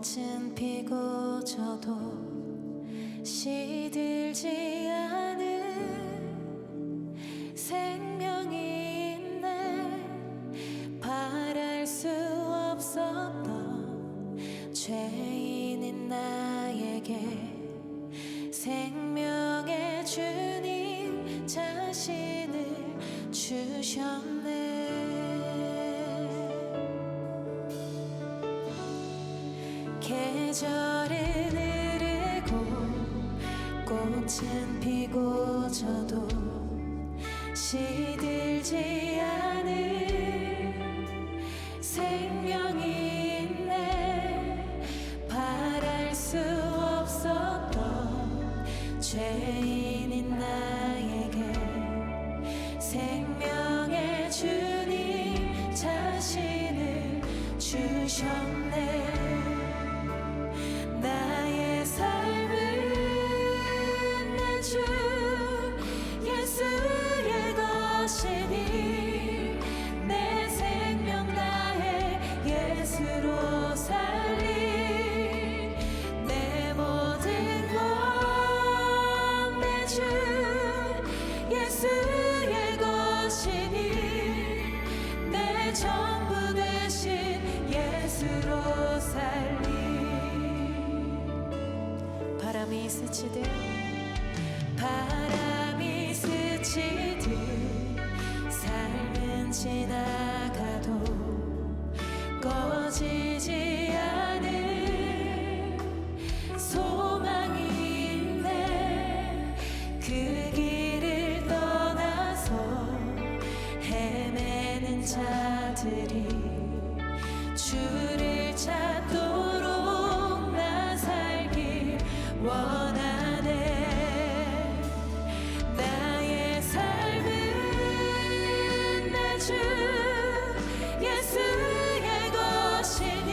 꽃은 피고 져도 시들지 않은 생명이 있네. 바랄 수 없었던 죄인인 나에게 생명의 주님 자신을 주셨네. 계절은 흐르고 꽃은 피고 져도 시들지 않은 생명이 있네. 바랄 수 없었던 죄인인 나에게 생명의 주님 자신을 주셨네. 나의 삶은 내 주 예수의 것이니 내 생명 다해 예수로 살리. 내 모든 것 내 주 예수의 것이니 내 전부 되신 예수로 살리. 바람이 스치듯 삶은 지나가도 꺼지지 않은 소망이 있네. 그 길을 떠나서 헤매는 자들이 주를 찾도록 나 살길 원하네. 나의 삶은 내 주 예수의 것이니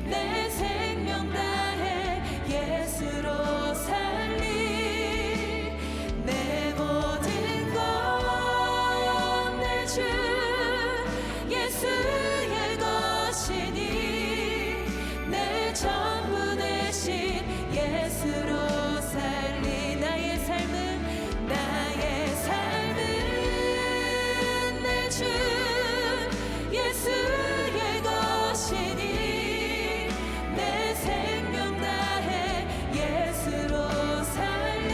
내 생명 다해 예수로 살리. 내 모든 것 내 주 예수의 것이니 내 전부 되신 예수로 살리. 나의 삶은 내 주 예수의 것이니 내 생명 다해 예수로 살리.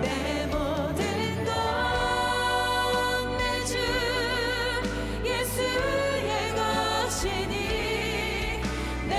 내 모든 것 내 주 예수의 것이니 내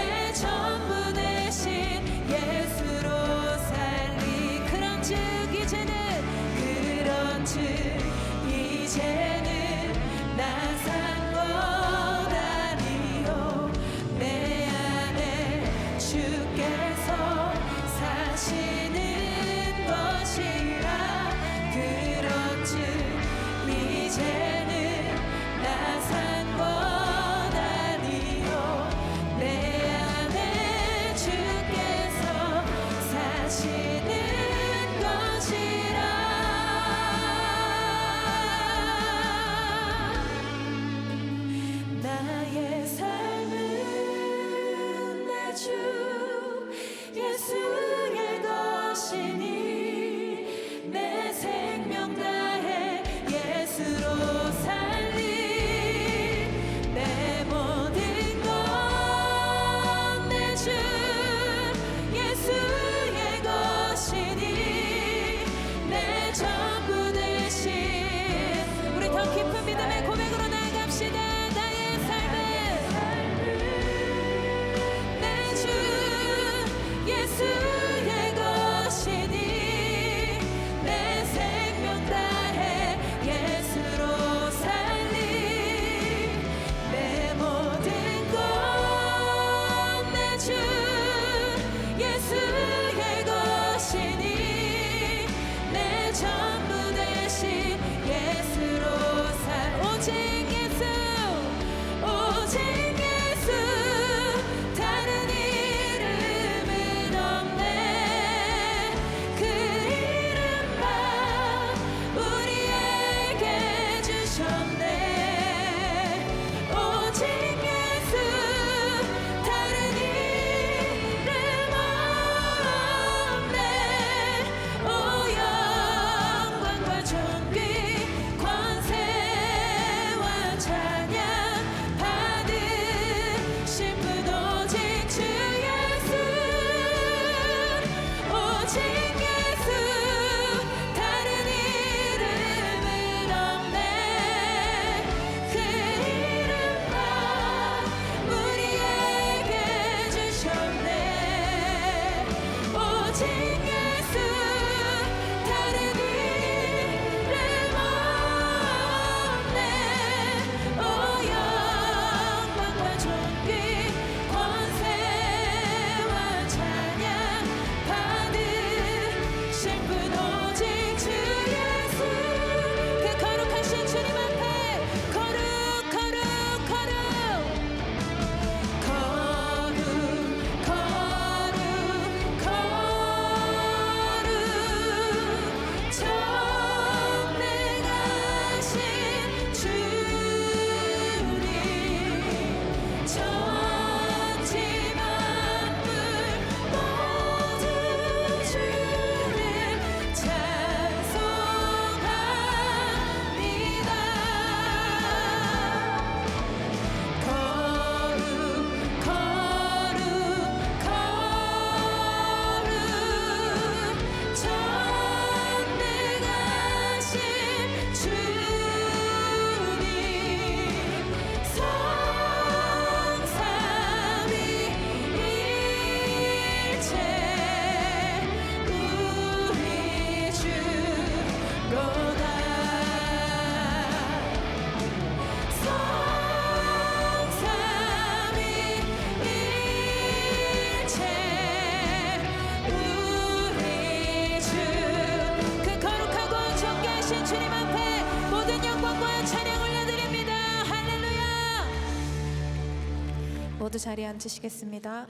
모두 자리에 앉으시겠습니다.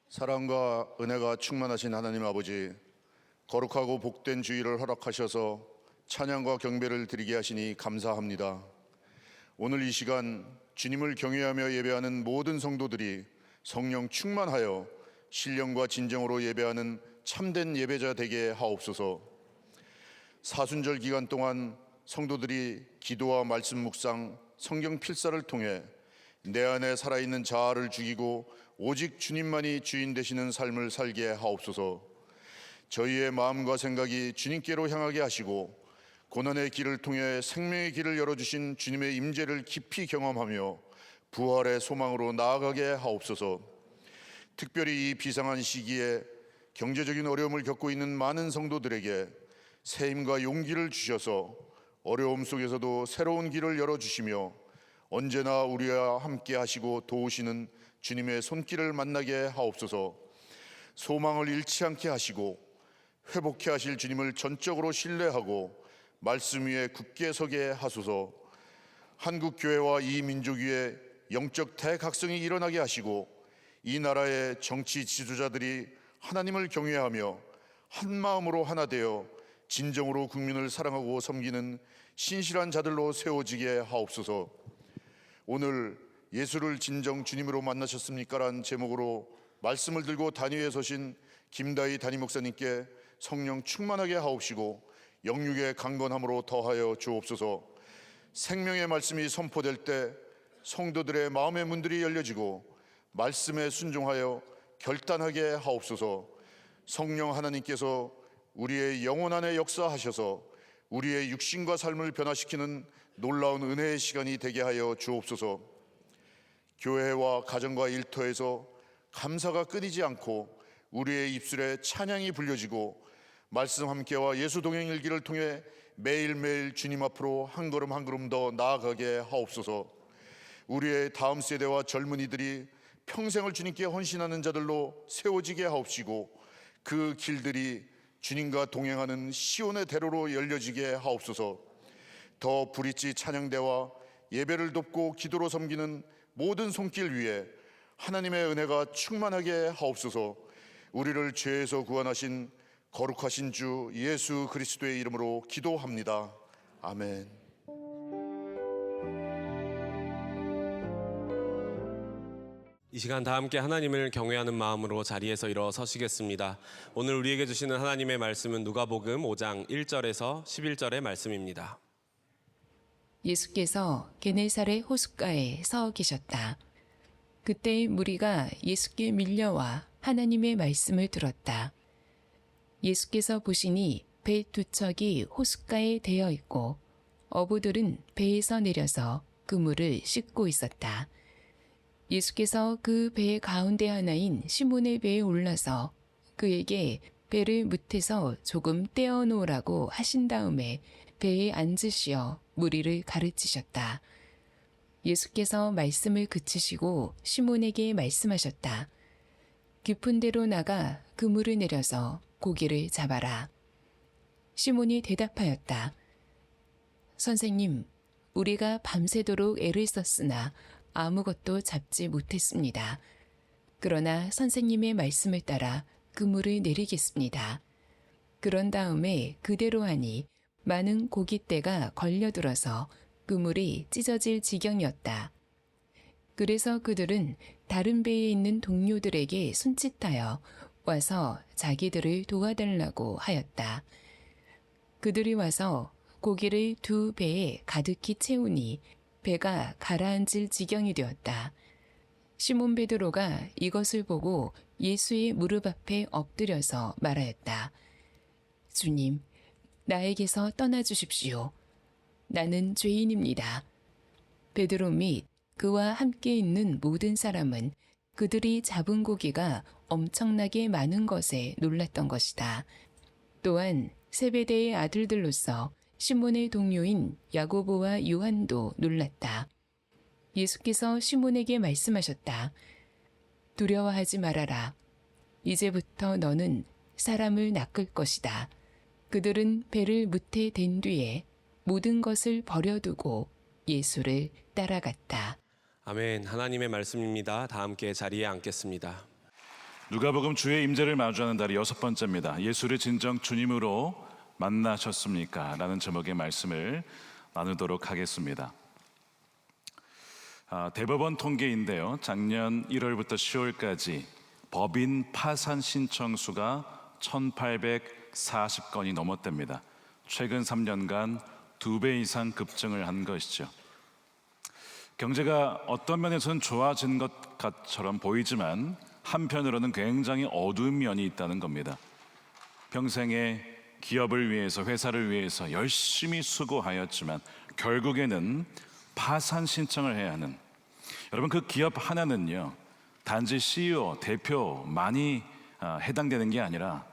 사랑과 은혜가 충만하신 하나님 아버지, 거룩하고 복된 주일을 허락하셔서 찬양과 경배를 드리게 하시니 감사합니다. 오늘 이 시간 주님을 경외하며 예배하는 모든 성도들이 성령 충만하여 신령과 진정으로 예배하는 참된 예배자 되게 하옵소서. 사순절 기간 동안 성도들이 기도와 말씀 묵상, 성경 필사를 통해 내 안에 살아있는 자아를 죽이고 오직 주님만이 주인 되시는 삶을 살게 하옵소서. 저희의 마음과 생각이 주님께로 향하게 하시고 고난의 길을 통해 생명의 길을 열어주신 주님의 임재를 깊이 경험하며 부활의 소망으로 나아가게 하옵소서. 특별히 이 비상한 시기에 경제적인 어려움을 겪고 있는 많은 성도들에게 새 힘과 용기를 주셔서 어려움 속에서도 새로운 길을 열어주시며 언제나 우리와 함께 하시고 도우시는 주님의 손길을 만나게 하옵소서. 소망을 잃지 않게 하시고 회복해 하실 주님을 전적으로 신뢰하고 말씀 위에 굳게 서게 하소서. 한국 교회와 이 민족 위에 영적 대각성이 일어나게 하시고 이 나라의 정치 지도자들이 하나님을 경외하며 한 마음으로 하나 되어 진정으로 국민을 사랑하고 섬기는 신실한 자들로 세워지게 하옵소서. 오늘 예수를 진정 주님으로 만나셨습니까? 라는 제목으로 말씀을 들고 단위에 서신 김다희 담임 목사님께 성령 충만하게 하옵시고 영육의 강건함으로 더하여 주옵소서. 생명의 말씀이 선포될 때 성도들의 마음의 문들이 열려지고 말씀에 순종하여 결단하게 하옵소서. 성령 하나님께서 우리의 영혼 안에 역사하셔서 우리의 육신과 삶을 변화시키는 놀라운 은혜의 시간이 되게 하여 주옵소서. 교회와 가정과 일터에서 감사가 끊이지 않고 우리의 입술에 찬양이 불려지고 말씀 함께와 예수 동행 일기를 통해 매일매일 주님 앞으로 한 걸음 한 걸음 더 나아가게 하옵소서. 우리의 다음 세대와 젊은이들이 평생을 주님께 헌신하는 자들로 세워지게 하옵시고 그 길들이 주님과 동행하는 시온의 대로로 열려지게 하옵소서. 더 브릿지 찬양대와 예배를 돕고 기도로 섬기는 모든 손길 위에 하나님의 은혜가 충만하게 하옵소서. 우리를 죄에서 구원하신 거룩하신 주 예수 그리스도의 이름으로 기도합니다. 아멘. 이 시간 다 함께 하나님을 경외하는 마음으로 자리에서 일어서시겠습니다. 오늘 우리에게 주시는 하나님의 말씀은 누가복음 5장 1절에서 11절의 말씀입니다. 예수께서 게네사렛 호숫가에 서 계셨다. 그때 무리가 예수께 밀려와 하나님의 말씀을 들었다. 예수께서 보시니 배 두 척이 호숫가에 대어 있고 어부들은 배에서 내려서 그물을 씻고 있었다. 예수께서 그 배 가운데 하나인 시몬의 배에 올라서 그에게 배를 무태서 조금 떼어 놓으라고 하신 다음에 배에 앉으시어 무리를 가르치셨다. 예수께서 말씀을 그치시고 시몬에게 말씀하셨다. 깊은 데로 나가 그물을 내려서 고기를 잡아라. 시몬이 대답하였다. 선생님, 우리가 밤새도록 애를 썼으나 아무것도 잡지 못했습니다. 그러나 선생님의 말씀을 따라 그물을 내리겠습니다. 그런 다음에 그대로 하니 많은 고깃대가 걸려들어서 그물이 찢어질 지경이었다. 그래서 그들은 다른 배에 있는 동료들에게 손짓하여 와서 자기들을 도와달라고 하였다. 그들이 와서 고기를 두 배에 가득히 채우니 배가 가라앉을 지경이 되었다. 시몬 베드로가 이것을 보고 예수의 무릎 앞에 엎드려서 말하였다. 주님, 나에게서 떠나 주십시오. 나는 죄인입니다. 베드로 및 그와 함께 있는 모든 사람은 그들이 잡은 고기가 엄청나게 많은 것에 놀랐던 것이다. 또한 세베대의 아들들로서 시몬의 동료인 야고보와 요한도 놀랐다. 예수께서 시몬에게 말씀하셨다. 두려워하지 말아라. 이제부터 너는 사람을 낚을 것이다. 그들은 배를 무태 댄 뒤에 모든 것을 버려두고 예수를 따라갔다. 아멘. 하나님의 말씀입니다. 다 함께 자리에 앉겠습니다. 누가복음 주의 임재를 마주하는 달이 6번째입니다. 예수를 진정 주님으로 만나셨습니까? 라는 제목의 말씀을 나누도록 하겠습니다. 대법원 통계인데요. 작년 1월부터 10월까지 법인 파산 신청 수가 1,840건이 넘었답니다. 최근 3년간 2배 이상 급증을 한 것이죠. 경제가 어떤 면에서는 좋아진 것처럼 보이지만 한편으로는 굉장히 어두운 면이 있다는 겁니다. 평생에 기업을 위해서, 회사를 위해서 열심히 수고하였지만 결국에는 파산 신청을 해야 하는, 여러분 그 기업 하나는요 단지 CEO, 대표만이 해당되는 게 아니라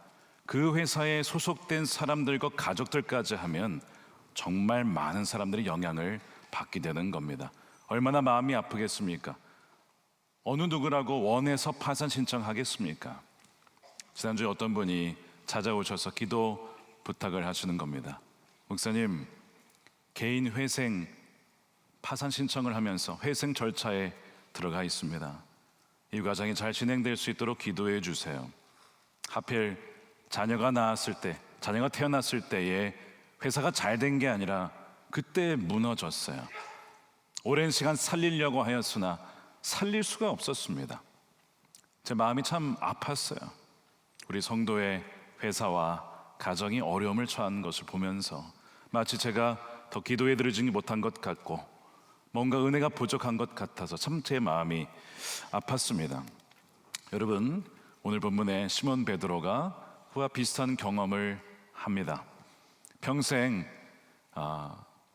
그 회사에 소속된 사람들과 가족들까지 하면 정말 많은 사람들이 영향을 받게 되는 겁니다. 얼마나 마음이 아프겠습니까? 어느 누구라고 원해서 파산 신청하겠습니까? 지난주에 어떤 분이 찾아오셔서 기도 부탁을 하시는 겁니다. 목사님, 개인 회생 파산 신청을 하면서 회생 절차에 들어가 있습니다. 이 과정이 잘 진행될 수 있도록 기도해 주세요. 하필 자녀가 태어났을 때에 회사가 잘 된 게 아니라 그때 무너졌어요. 오랜 시간 살리려고 하였으나 살릴 수가 없었습니다. 제 마음이 참 아팠어요. 우리 성도의 회사와 가정이 어려움을 처한 것을 보면서 마치 제가 더 기도해 드리지 못한 것 같고 뭔가 은혜가 부족한 것 같아서 참 제 마음이 아팠습니다. 여러분, 오늘 본문에 시몬 베드로가 그와 비슷한 경험을 합니다. 평생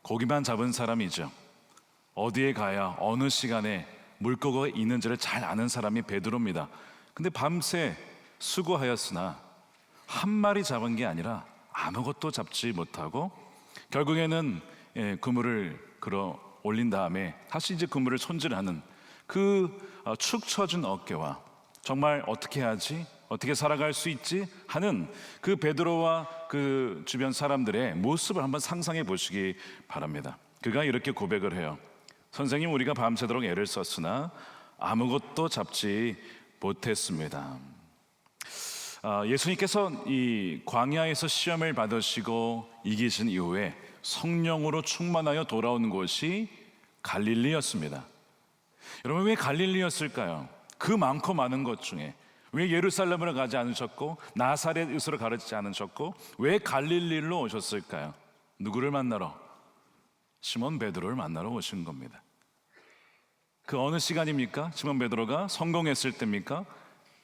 고기만 잡은 사람이죠. 어디에 가야 어느 시간에 물고기가 있는지를 잘 아는 사람이 베드로입니다. 근데 밤새 수고하였으나 한 마리 잡은 게 아니라 아무것도 잡지 못하고 결국에는 그물을 걸어 올린 다음에 다시 이제 그물을 손질하는 그 축 처진 어깨와 정말 어떻게 하지? 어떻게 살아갈 수 있지? 하는 그 베드로와 그 주변 사람들의 모습을 한번 상상해 보시기 바랍니다. 그가 이렇게 고백을 해요. 선생님, 우리가 밤새도록 애를 썼으나 아무것도 잡지 못했습니다. 예수님께서 이 광야에서 시험을 받으시고 이기신 이후에 성령으로 충만하여 돌아온 곳이 갈릴리였습니다. 여러분, 왜 갈릴리였을까요? 그 많고 많은 것 중에 왜 예루살렘으로 가지 않으셨고 나사렛으로 가르치지 않으셨고 왜 갈릴리로 오셨을까요? 누구를 만나러? 시몬 베드로를 만나러 오신 겁니다. 그 어느 시간입니까? 시몬 베드로가 성공했을 때입니까?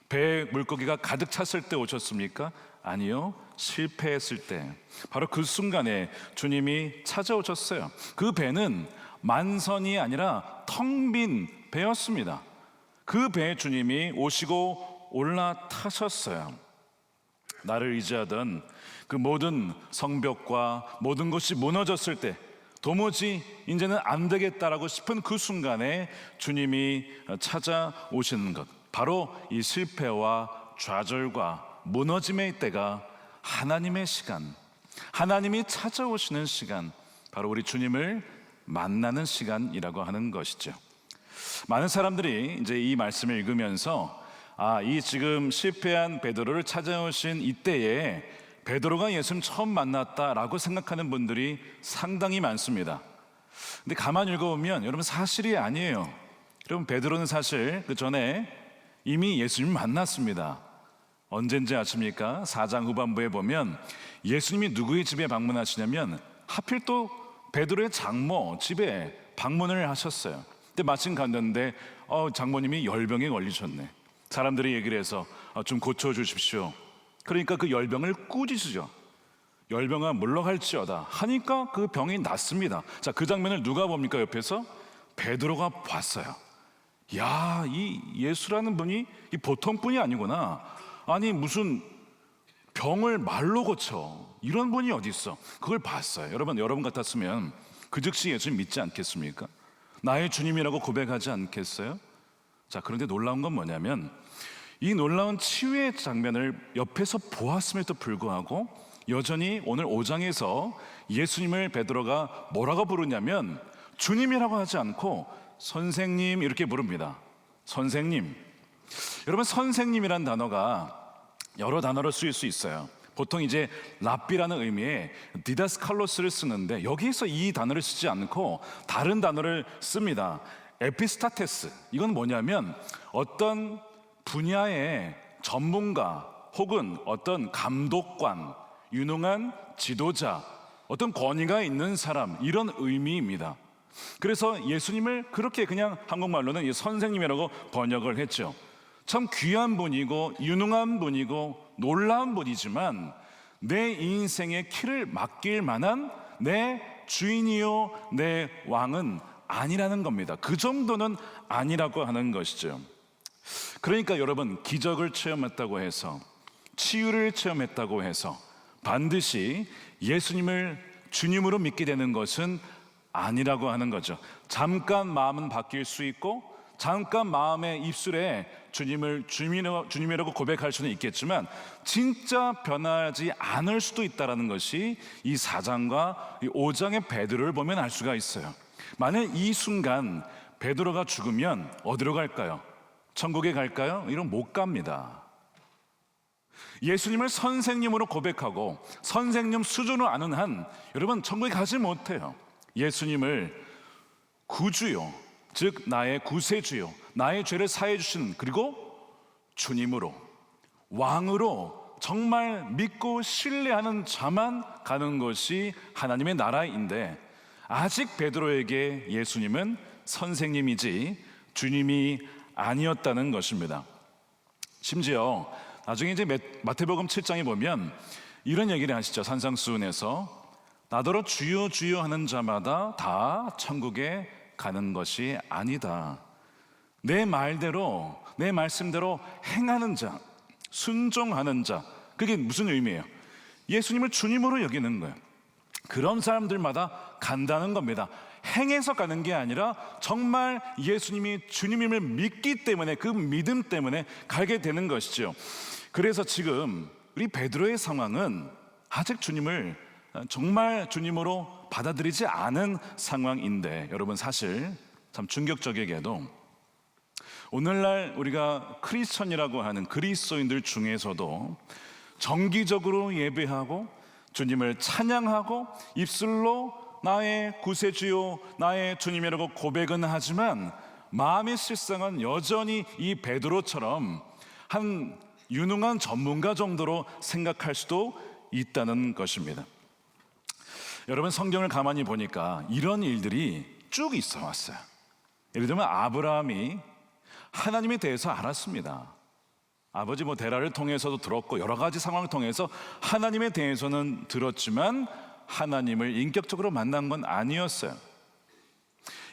배에 물고기가 가득 찼을 때 오셨습니까? 아니요, 실패했을 때, 바로 그 순간에 주님이 찾아오셨어요. 그 배는 만선이 아니라 텅 빈 배였습니다. 그 배에 주님이 오시고 올라타셨어요. 나를 의지하던 그 모든 성벽과 모든 것이 무너졌을 때 도무지 이제는 안 되겠다라고 싶은 그 순간에 주님이 찾아오시는 것, 바로 이 실패와 좌절과 무너짐의 때가 하나님의 시간, 하나님이 찾아오시는 시간, 바로 우리 주님을 만나는 시간이라고 하는 것이죠. 많은 사람들이 이제 이 말씀을 읽으면서 이 지금 실패한 베드로를 찾아오신 이때에 베드로가 예수님 처음 만났다라고 생각하는 분들이 상당히 많습니다. 근데 가만히 읽어보면 여러분 사실이 아니에요. 여러분, 베드로는 사실 그 전에 이미 예수님 만났습니다. 언젠지 아십니까? 4장 후반부에 보면 예수님이 누구의 집에 방문하시냐면 하필 또 베드로의 장모 집에 방문을 하셨어요. 근데 마침 갔는데 장모님이 열병에 걸리셨네. 사람들이 얘기를 해서 좀 고쳐주십시오. 그러니까 그 열병을 꾸짖으죠. 열병아 물러갈지어다 하니까 그 병이 낫습니다. 자, 그 장면을 누가 봅니까? 옆에서 베드로가 봤어요. 야, 이 예수라는 분이 이 보통 분이 아니구나. 아니 무슨 병을 말로 고쳐, 이런 분이 어디 있어? 그걸 봤어요. 여러분 같았으면 그 즉시 예수님 믿지 않겠습니까? 나의 주님이라고 고백하지 않겠어요? 자, 그런데 놀라운 건 뭐냐면 이 놀라운 치유의 장면을 옆에서 보았음에도 불구하고 여전히 오늘 5장에서 예수님을 베드로가 뭐라고 부르냐면 주님이라고 하지 않고 선생님 이렇게 부릅니다. 선생님. 여러분, 선생님이란 단어가 여러 단어로 쓰일 수 있어요. 보통 이제 랍비라는 의미의 디다스칼로스를 쓰는데 여기에서 이 단어를 쓰지 않고 다른 단어를 씁니다. 에피스타테스. 이건 뭐냐면 어떤 분야의 전문가 혹은 어떤 감독관, 유능한 지도자, 어떤 권위가 있는 사람, 이런 의미입니다. 그래서 예수님을 그렇게 그냥 한국말로는 선생님이라고 번역을 했죠. 참 귀한 분이고 유능한 분이고 놀라운 분이지만 내 인생의 키를 맡길 만한 내 주인이요 내 왕은 아니라는 겁니다. 그 정도는 아니라고 하는 것이죠. 그러니까 여러분, 기적을 체험했다고 해서, 치유를 체험했다고 해서 반드시 예수님을 주님으로 믿게 되는 것은 아니라고 하는 거죠. 잠깐 마음은 바뀔 수 있고 잠깐 마음의 입술에 주님을 주님이라고 고백할 수는 있겠지만 진짜 변하지 않을 수도 있다는 것이 이 4장과 이 5장의 베드로를 보면 알 수가 있어요. 만약 이 순간 베드로가 죽으면 어디로 갈까요? 천국에 갈까요? 이런 못 갑니다. 예수님을 선생님으로 고백하고 선생님 수준으로 아는 한 여러분 천국에 가지 못해요. 예수님을 구주요, 즉 나의 구세주요, 나의 죄를 사해 주신, 그리고 주님으로, 왕으로 정말 믿고 신뢰하는 자만 가는 것이 하나님의 나라인데, 아직 베드로에게 예수님은 선생님이지 주님이 아니었다는 것입니다. 심지어 나중에 이제 마태복음 7장에 보면 이런 얘기를 하시죠. 산상수훈에서 나더러 주여 주여 하는 자마다 다 천국에 가는 것이 아니다. 내 말대로, 내 말씀대로 행하는 자, 순종하는 자, 그게 무슨 의미예요? 예수님을 주님으로 여기는 거예요. 그런 사람들마다 간다는 겁니다. 행해서 가는 게 아니라 정말 예수님이 주님임을 믿기 때문에, 그 믿음 때문에 가게 되는 것이죠. 그래서 지금 우리 베드로의 상황은 아직 주님을 정말 주님으로 받아들이지 않은 상황인데, 여러분 사실 참 충격적이게도 오늘날 우리가 크리스천이라고 하는 그리스도인들 중에서도 정기적으로 예배하고 주님을 찬양하고 입술로 나의 구세주요 나의 주님이라고 고백은 하지만 마음의 실상은 여전히 이 베드로처럼 한 유능한 전문가 정도로 생각할 수도 있다는 것입니다. 여러분, 성경을 가만히 보니까 이런 일들이 쭉 있어 왔어요. 예를 들면 아브라함이 하나님에 대해서 알았습니다. 아버지 데라를 통해서도 들었고 여러 가지 상황을 통해서 하나님에 대해서는 들었지만 하나님을 인격적으로 만난 건 아니었어요.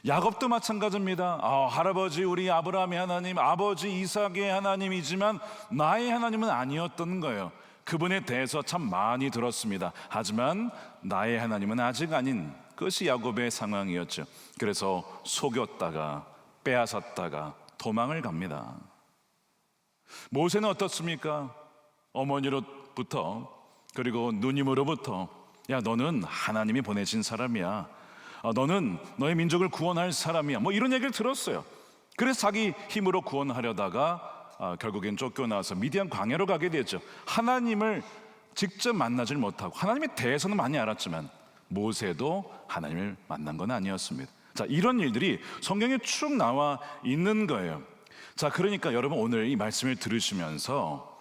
야곱도 마찬가지입니다. 할아버지 우리 아브라함의 하나님, 아버지 이삭의 하나님이지만 나의 하나님은 아니었던 거예요. 그분에 대해서 참 많이 들었습니다. 하지만 나의 하나님은 아직 아닌 그것이 야곱의 상황이었죠. 그래서 속였다가 빼앗았다가 도망을 갑니다. 모세는 어떻습니까? 어머니로부터 그리고 누님으로부터 야, 너는 하나님이 보내신 사람이야. 너는 너의 민족을 구원할 사람이야. 이런 얘기를 들었어요. 그래서 자기 힘으로 구원하려다가 결국엔 쫓겨나서 미디안 광야로 가게 됐죠. 하나님을 직접 만나질 못하고 하나님에 대해서는 많이 알았지만 모세도 하나님을 만난 건 아니었습니다. 자, 이런 일들이 성경에 쭉 나와 있는 거예요. 자, 그러니까 여러분 오늘 이 말씀을 들으시면서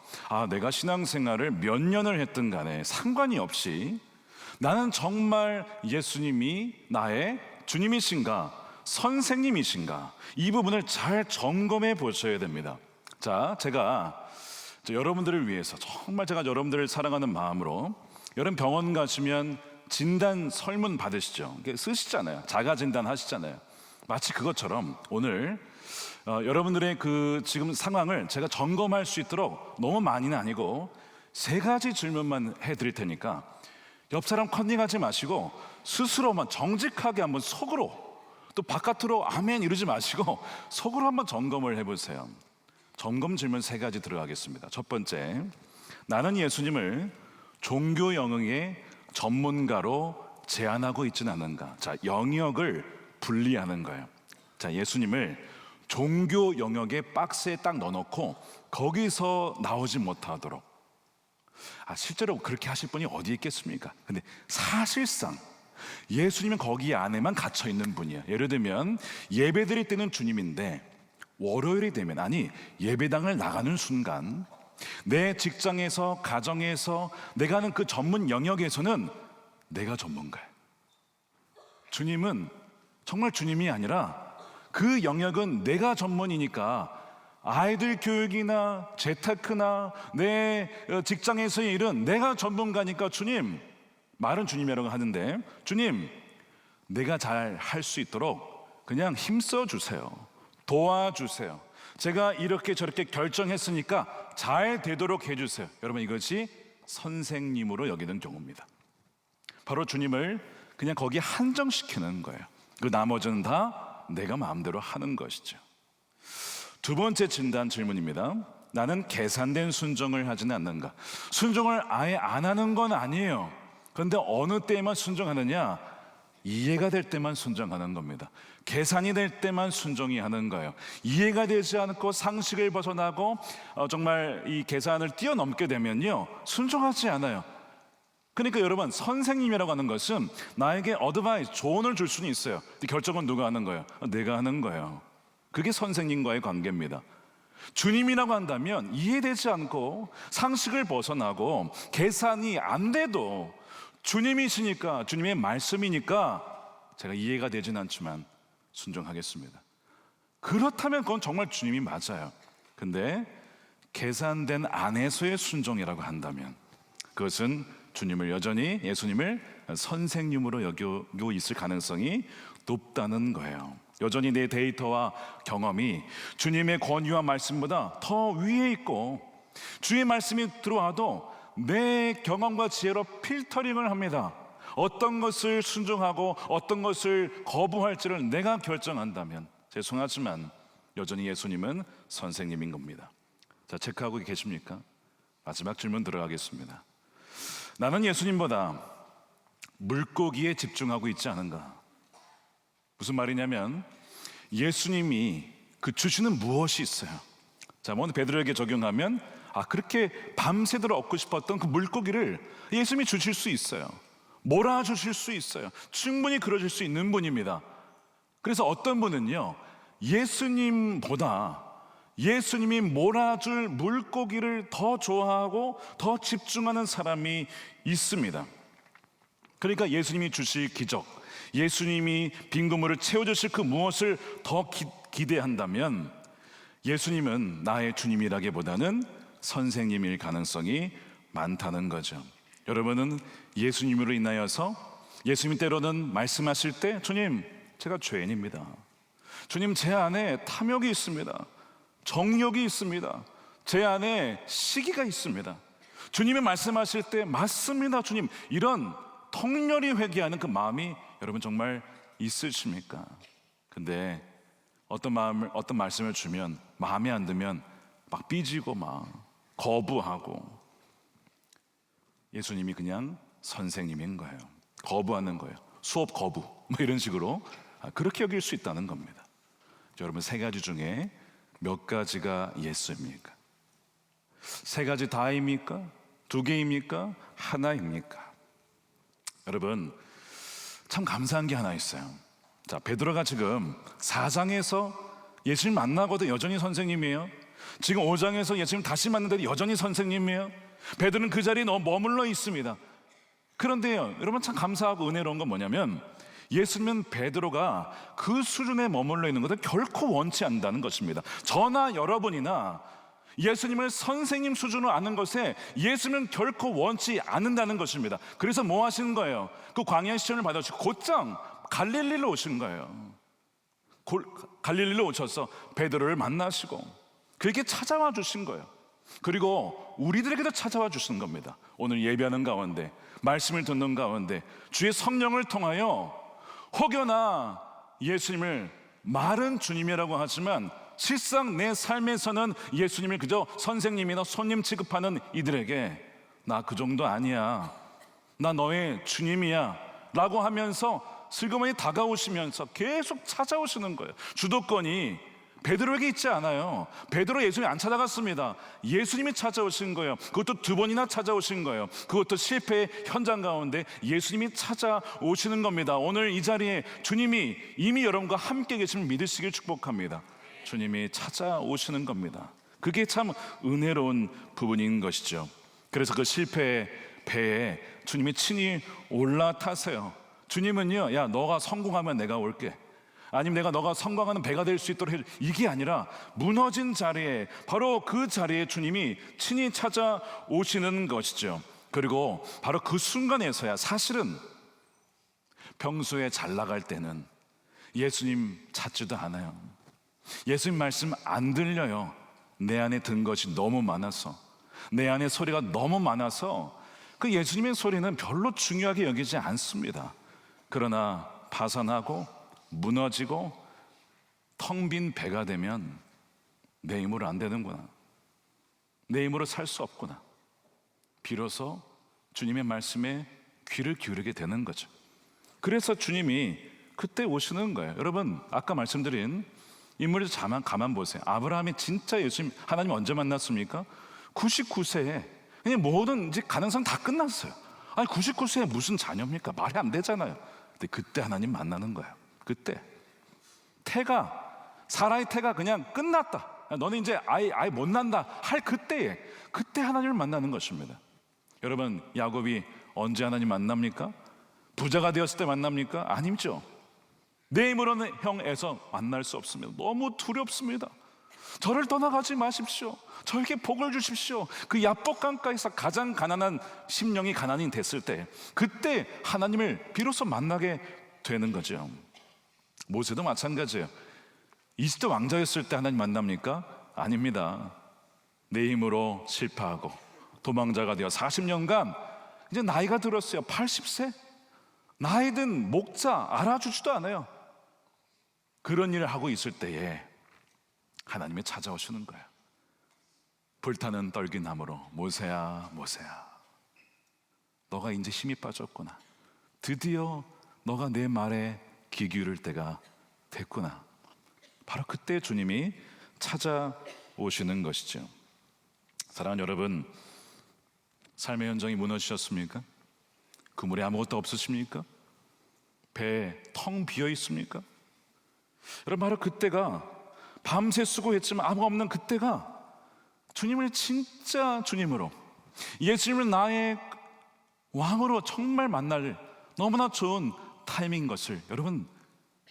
내가 신앙생활을 몇 년을 했든 간에 상관이 없이 나는 정말 예수님이 나의 주님이신가 선생님이신가 이 부분을 잘 점검해 보셔야 됩니다. 자, 제가 여러분들을 위해서 정말 제가 여러분들을 사랑하는 마음으로 여러분 병원 가시면 진단 설문 받으시죠? 쓰시잖아요. 자가 진단 하시잖아요. 마치 그것처럼 오늘 여러분들의 그 지금 상황을 제가 점검할 수 있도록 너무 많이는 아니고 3가지 질문만 해드릴 테니까 옆 사람 컨닝하지 마시고 스스로만 정직하게 한번 속으로, 또 바깥으로 아멘 이러지 마시고 속으로 한번 점검을 해보세요. 점검 질문 3가지 들어가겠습니다. 첫 번째, 나는 예수님을 종교 영역의 전문가로 제한하고 있지는 않은가? 자, 영역을 분리하는 거예요. 자, 예수님을 종교 영역의 박스에 딱 넣어놓고 거기서 나오지 못하도록. 실제로 그렇게 하실 분이 어디 있겠습니까? 근데 사실상 예수님은 거기 안에만 갇혀 있는 분이에요. 예를 들면 예배드릴 때는 주님인데 월요일이 되면, 아니 예배당을 나가는 순간 내 직장에서, 가정에서 내가 하는 그 전문 영역에서는 내가 전문가예요. 주님은 정말 주님이 아니라 그 영역은 내가 전문이니까 아이들 교육이나 재테크나 내 직장에서의 일은 내가 전문가니까 주님, 말은 주님이라고 하는데 주님, 내가 잘 할 수 있도록 그냥 힘써 주세요. 도와주세요. 제가 이렇게 저렇게 결정했으니까 잘 되도록 해주세요. 여러분, 이것이 선생님으로 여기는 경우입니다. 바로 주님을 그냥 거기에 한정시키는 거예요. 그 나머지는 다 내가 마음대로 하는 것이죠. 두 번째 진단 질문입니다. 나는 계산된 순종을 하지는 않는가? 순종을 아예 안 하는 건 아니에요. 그런데 어느 때에만 순종하느냐? 이해가 될 때만 순종하는 겁니다. 계산이 될 때만 순종이 하는 거예요. 이해가 되지 않고 상식을 벗어나고 정말 이 계산을 뛰어넘게 되면요, 순종하지 않아요. 그러니까 여러분, 선생님이라고 하는 것은 나에게 어드바이스, 조언을 줄 수는 있어요. 근데 결정은 누가 하는 거예요? 내가 하는 거예요. 그게 선생님과의 관계입니다. 주님이라고 한다면 이해되지 않고 상식을 벗어나고 계산이 안 돼도 주님이시니까, 주님의 말씀이니까 제가 이해가 되진 않지만 순종하겠습니다. 그렇다면 그건 정말 주님이 맞아요. 근데 계산된 안에서의 순종이라고 한다면 그것은 주님을 여전히, 예수님을 선생님으로 여기고 있을 가능성이 높다는 거예요. 여전히 내 데이터와 경험이 주님의 권위와 말씀보다 더 위에 있고, 주의 말씀이 들어와도 내 경험과 지혜로 필터링을 합니다. 어떤 것을 순종하고 어떤 것을 거부할지를 내가 결정한다면 죄송하지만 여전히 예수님은 선생님인 겁니다. 자, 체크하고 계십니까? 마지막 질문 들어가겠습니다. 나는 예수님보다 물고기에 집중하고 있지 않은가? 무슨 말이냐면 예수님이 그 주시는 무엇이 있어요? 자, 먼저 베드로에게 적용하면 그렇게 밤새도록 얻고 싶었던 그 물고기를 예수님이 주실 수 있어요. 몰아주실 수 있어요. 충분히 그러실 수 있는 분입니다. 그래서 어떤 분은요, 예수님보다 예수님이 몰아줄 물고기를 더 좋아하고 더 집중하는 사람이 있습니다. 그러니까 예수님이 주실 기적, 예수님이 빈 그물을 채워주실 그 무엇을 더 기대한다면 예수님은 나의 주님이라기보다는 선생님일 가능성이 많다는 거죠. 여러분은 예수님으로 인하여서 예수님 때로는 말씀하실 때 주님, 제가 죄인입니다. 주님, 제 안에 탐욕이 있습니다. 정욕이 있습니다. 제 안에 시기가 있습니다. 주님이 말씀하실 때 맞습니다, 주님. 이런 통렬히 회개하는 그 마음이 여러분 정말 있으십니까? 근데 어떤 말씀을 주면 마음에 안 들면 막 삐지고 막 거부하고, 예수님이 그냥 선생님인 거예요. 거부하는 거예요. 수업 거부, 뭐 이런 식으로 그렇게 여길 수 있다는 겁니다. 여러분, 세 가지 중에 몇 가지가 예수입니까? 세 가지 다입니까? 두 개입니까? 하나입니까? 여러분, 참 감사한 게 하나 있어요. 자, 베드로가 지금 4장에서 예수님 만나거든 여전히 선생님이에요. 지금 5장에서 예수님 다시 만나는데 여전히 선생님이에요. 베드로는 그 자리에 머물러 있습니다. 그런데요, 여러분, 참 감사하고 은혜로운 건 뭐냐면 예수님은 베드로가 그 수준에 머물러 있는 것을 결코 원치 않는다는 것입니다. 저나 여러분이나 예수님을 선생님 수준으로 아는 것에 예수님은 결코 원치 않는다는 것입니다. 그래서 뭐 하시는 거예요? 그 광야 시험을 받아주시고 곧장 갈릴리로 오신 거예요. 갈릴리로 오셔서 베드로를 만나시고 그렇게 찾아와 주신 거예요. 그리고 우리들에게도 찾아와 주신 겁니다. 오늘 예배하는 가운데, 말씀을 듣는 가운데 주의 성령을 통하여 혹여나 예수님을 말은 주님이라고 하지만 실상 내 삶에서는 예수님을 그저 선생님이나 손님 취급하는 이들에게 나 그 정도 아니야. 나 너의 주님이야. 라고 하면서 슬그머니 다가오시면서 계속 찾아오시는 거예요. 주도권이 베드로에게 있지 않아요. 베드로 예수님이 안 찾아갔습니다. 예수님이 찾아오신 거예요. 그것도 2번이나 찾아오신 거예요. 그것도 실패의 현장 가운데 예수님이 찾아오시는 겁니다. 오늘 이 자리에 주님이 이미 여러분과 함께 계심을 믿으시길 축복합니다. 주님이 찾아오시는 겁니다. 그게 참 은혜로운 부분인 것이죠. 그래서 그 실패의 배에 주님이 친히 올라타세요. 주님은요, 야, 너가 성공하면 내가 올게. 아니면 너가 성공하는 배가 될 수 있도록 해줄. 이게 아니라 무너진 자리에, 바로 그 자리에 주님이 친히 찾아오시는 것이죠. 그리고 바로 그 순간에서야 사실은 평소에 잘 나갈 때는 예수님 찾지도 않아요. 예수님 말씀 안 들려요. 내 안에 든 것이 너무 많아서, 내 안에 소리가 너무 많아서 그 예수님의 소리는 별로 중요하게 여기지 않습니다. 그러나 파산하고 무너지고 텅 빈 배가 되면 내 힘으로 안 되는구나, 내 힘으로 살 수 없구나, 비로소 주님의 말씀에 귀를 기울이게 되는 거죠. 그래서 주님이 그때 오시는 거예요. 여러분, 아까 말씀드린 인물에서 가만 보세요. 아브라함이 진짜 예수님, 하나님 언제 만났습니까? 99세에. 그냥 모든 이제 가능성 다 끝났어요. 아니 99세에 무슨 자녀입니까? 말이 안 되잖아요. 근데 그때 하나님 만나는 거예요. 그때 사라의 태가 그냥 끝났다. 너는 이제 아이 못 난다 할 그때 하나님을 만나는 것입니다. 여러분, 야곱이 언제 하나님 만납니까? 부자가 되었을 때 만납니까? 아니죠. 내 힘으로는 형에서 만날 수 없습니다. 너무 두렵습니다. 저를 떠나가지 마십시오. 저에게 복을 주십시오. 그 야복 강가에서 가장 가난한 심령이 가난이 됐을 때, 그때 하나님을 비로소 만나게 되는 거죠. 모세도 마찬가지예요. 20대 왕자였을 때 하나님 만납니까? 아닙니다. 내 힘으로 실패하고 도망자가 되어 40년간 이제 나이가 들었어요. 80세? 나이 든 목자 알아주지도 않아요. 그런 일을 하고 있을 때에 하나님이 찾아오시는 거예요. 불타는 떨기나무로 모세야 모세야, 너가 이제 힘이 빠졌구나. 드디어 너가 내 말에 귀 기울일 때가 됐구나. 바로 그때 주님이 찾아오시는 것이죠. 사랑하는 여러분, 삶의 현장이 무너지셨습니까? 그물에 아무것도 없으십니까? 배에 텅 비어 있습니까? 여러분, 바로 그때가, 밤새 수고했지만 아무 없는 그때가 주님을 진짜 주님으로, 예수님을 나의 왕으로 정말 만날 너무나 좋은 타이밍인 것을 여러분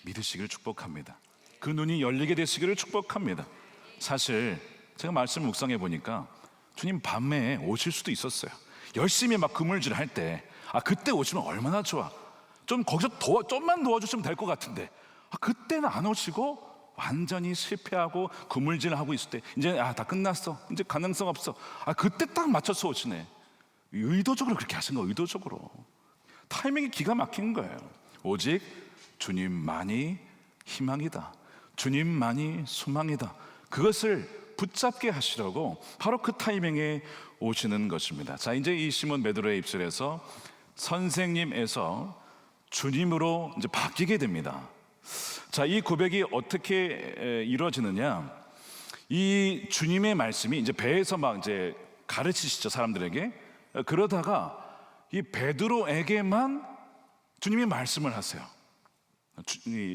믿으시기를 축복합니다. 그 눈이 열리게 되시기를 축복합니다. 사실 제가 말씀 묵상해 보니까 주님 밤에 오실 수도 있었어요. 열심히 막 그물질 할 때, 그때 오시면 얼마나 좋아. 좀 거기서 좀만 도와주시면 될 것 같은데, 그때는 안 오시고 완전히 실패하고 그물질하고 있을 때, 이제 다 끝났어, 이제 가능성 없어, 그때 딱 맞춰서 오시네. 의도적으로 그렇게 하신 거예요. 의도적으로. 타이밍이 기가 막힌 거예요. 오직 주님만이 희망이다, 주님만이 소망이다, 그것을 붙잡게 하시려고 바로 그 타이밍에 오시는 것입니다. 자, 이제 이 시몬 베드로의 입술에서 선생님에서 주님으로 이제 바뀌게 됩니다. 자, 이 고백이 어떻게 이루어지느냐? 이 주님의 말씀이 이제 배에서 막 이제 가르치시죠, 사람들에게. 그러다가 이 베드로에게만 주님이 말씀을 하세요.